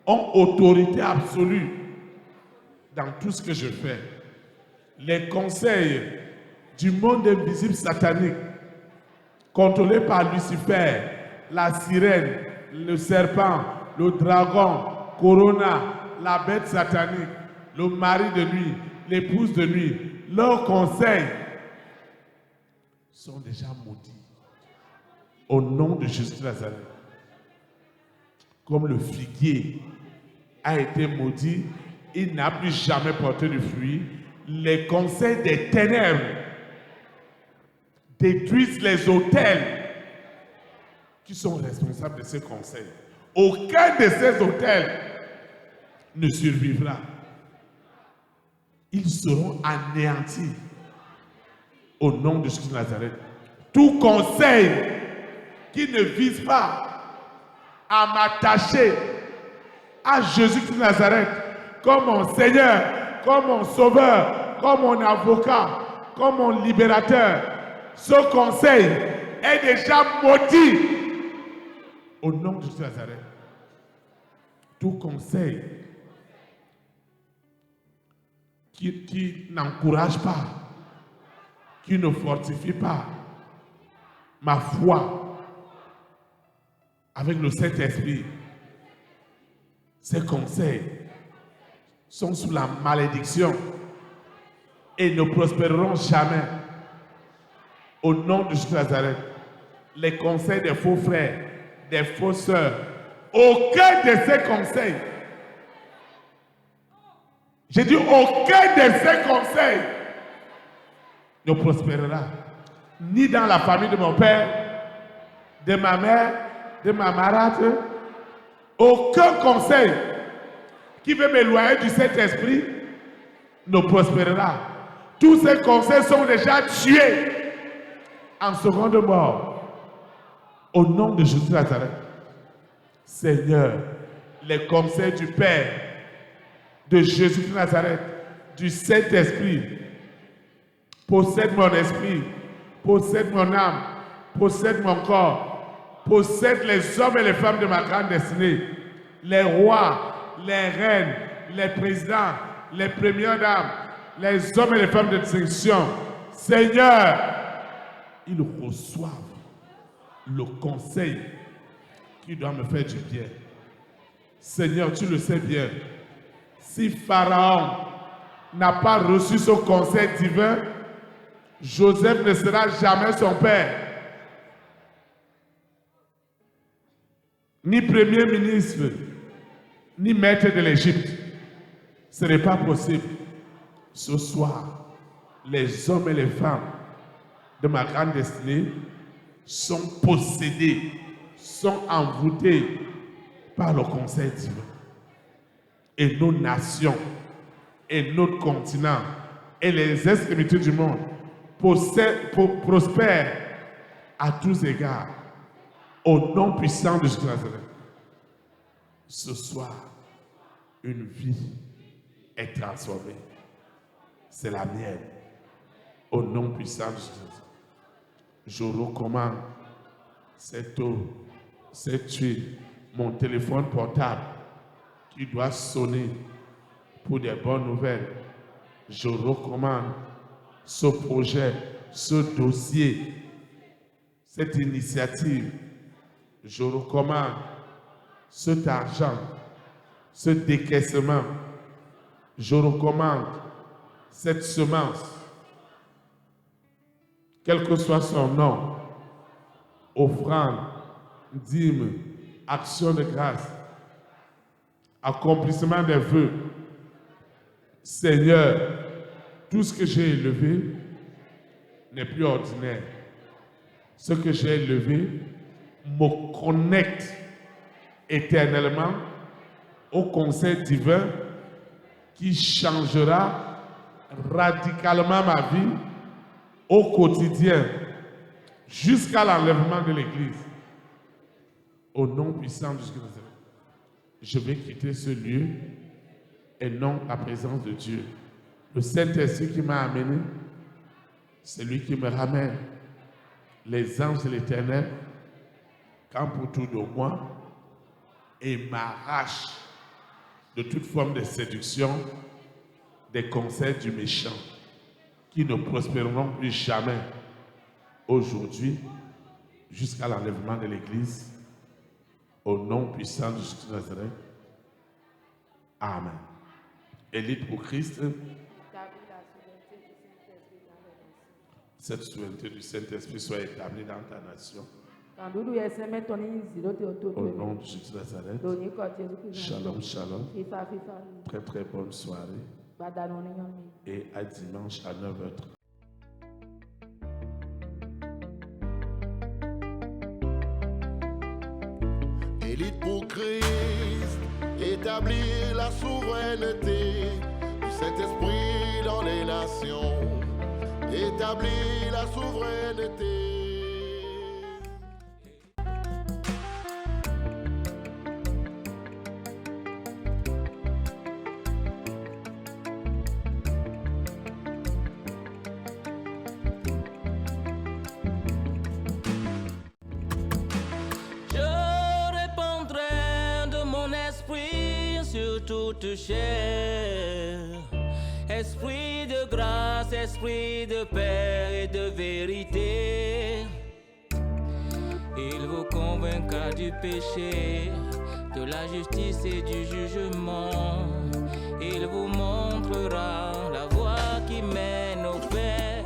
ont autorité absolue dans tout ce que je fais. Les conseils du monde invisible satanique, contrôlés par Lucifer, la sirène, le serpent, le dragon, Corona, la bête satanique, le mari de nuit, l'épouse de nuit, leurs conseils sont déjà maudits. Au nom de Jésus de Nazareth. Comme le figuier a été maudit, il n'a plus jamais porté de fruit. Les conseils des ténèbres détruisent les autels qui sont responsables de ces conseils. Aucun de ces autels ne survivra. Ils seront anéantis au nom de Jésus de Nazareth. Tout conseil qui ne vise pas à m'attacher à Jésus de Nazareth comme mon Seigneur, comme mon Sauveur, comme mon avocat, comme mon libérateur, ce conseil est déjà maudit au nom de Jésus de Nazareth. Tout conseil qui n'encourage pas, qui ne fortifie pas ma foi avec le Saint-Esprit, ces conseils sont sous la malédiction et ne prospéreront jamais. Au nom de Jésus de Nazareth, les conseils des faux frères, des faux sœurs, aucun de ces conseils, j'ai dit aucun de ces conseils ne prospérera, ni dans la famille de mon père, de ma mère, de ma marâtre. Aucun conseil qui veut m'éloigner du Saint-Esprit ne prospérera. Tous ces conseils sont déjà tués en seconde mort. Au nom de Jésus de Nazareth, Seigneur, les conseils du Père, de Jésus de Nazareth, du Saint-Esprit, possède mon esprit, possède mon âme, possède mon corps, possède les hommes et les femmes de ma grande destinée, les rois, les reines, les présidents, les premières dames, les hommes et les femmes de distinction. Seigneur, ils reçoivent le conseil qui doit me faire du bien. Seigneur, tu le sais bien. Si Pharaon n'a pas reçu ce conseil divin, Joseph ne sera jamais son père, ni premier ministre, ni maître de l'Égypte. Ce n'est pas possible. Ce soir, les hommes et les femmes de ma grande destinée sont possédés, sont envoûtés par le conseil divin. Et nos nations, et notre continent, et les extrémités du monde prospèrent à tous égards au nom puissant de Jésus de Nazareth. Ce soir, une vie est transformée. C'est la mienne. Au nom puissant de Jésus. Je recommande cette eau, cette huile, mon téléphone portable qui doit sonner pour des bonnes nouvelles. Je recommande ce projet, ce dossier, cette initiative. Je recommande cet argent, ce décaissement. Je recommande cette semence, quel que soit son nom, offrande, dîme, action de grâce, accomplissement des vœux. Seigneur, tout ce que j'ai élevé n'est plus ordinaire. Ce que j'ai élevé me connecte éternellement au conseil divin qui changera radicalement ma vie au quotidien jusqu'à l'enlèvement de l'Église. Au nom puissant de Jésus, je vais quitter ce lieu et non la présence de Dieu. Le Saint-Esprit qui m'a amené, c'est lui qui me ramène. Les anges de l'Éternel campent autour de moi et m'arrachent de toute forme de séduction, des conseils du méchant qui ne prospéreront plus jamais aujourd'hui jusqu'à l'enlèvement de l'Église. Au nom puissant de Jésus de Nazareth. Amen. Élite pour Christ. Cette souveraineté du Saint-Esprit soit établie dans ta nation. Au nom de Jésus de Nazareth. Shalom, shalom. Très très bonne soirée. Et à dimanche à 9h30. Élite pour Christ, établir la souveraineté du Saint-Esprit dans les nations. Établir la souveraineté. Toute chair, esprit de grâce, esprit de paix et de vérité. Il vous convaincra du péché, de la justice et du jugement. Il vous montrera la voie qui mène au Père.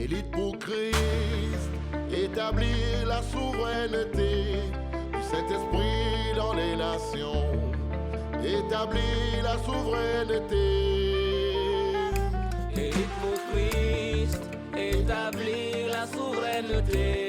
Élite pour Christ, établir la souveraineté du Saint-Esprit dans les nations. Établir la souveraineté. Élite pour Christ, établir la souveraineté.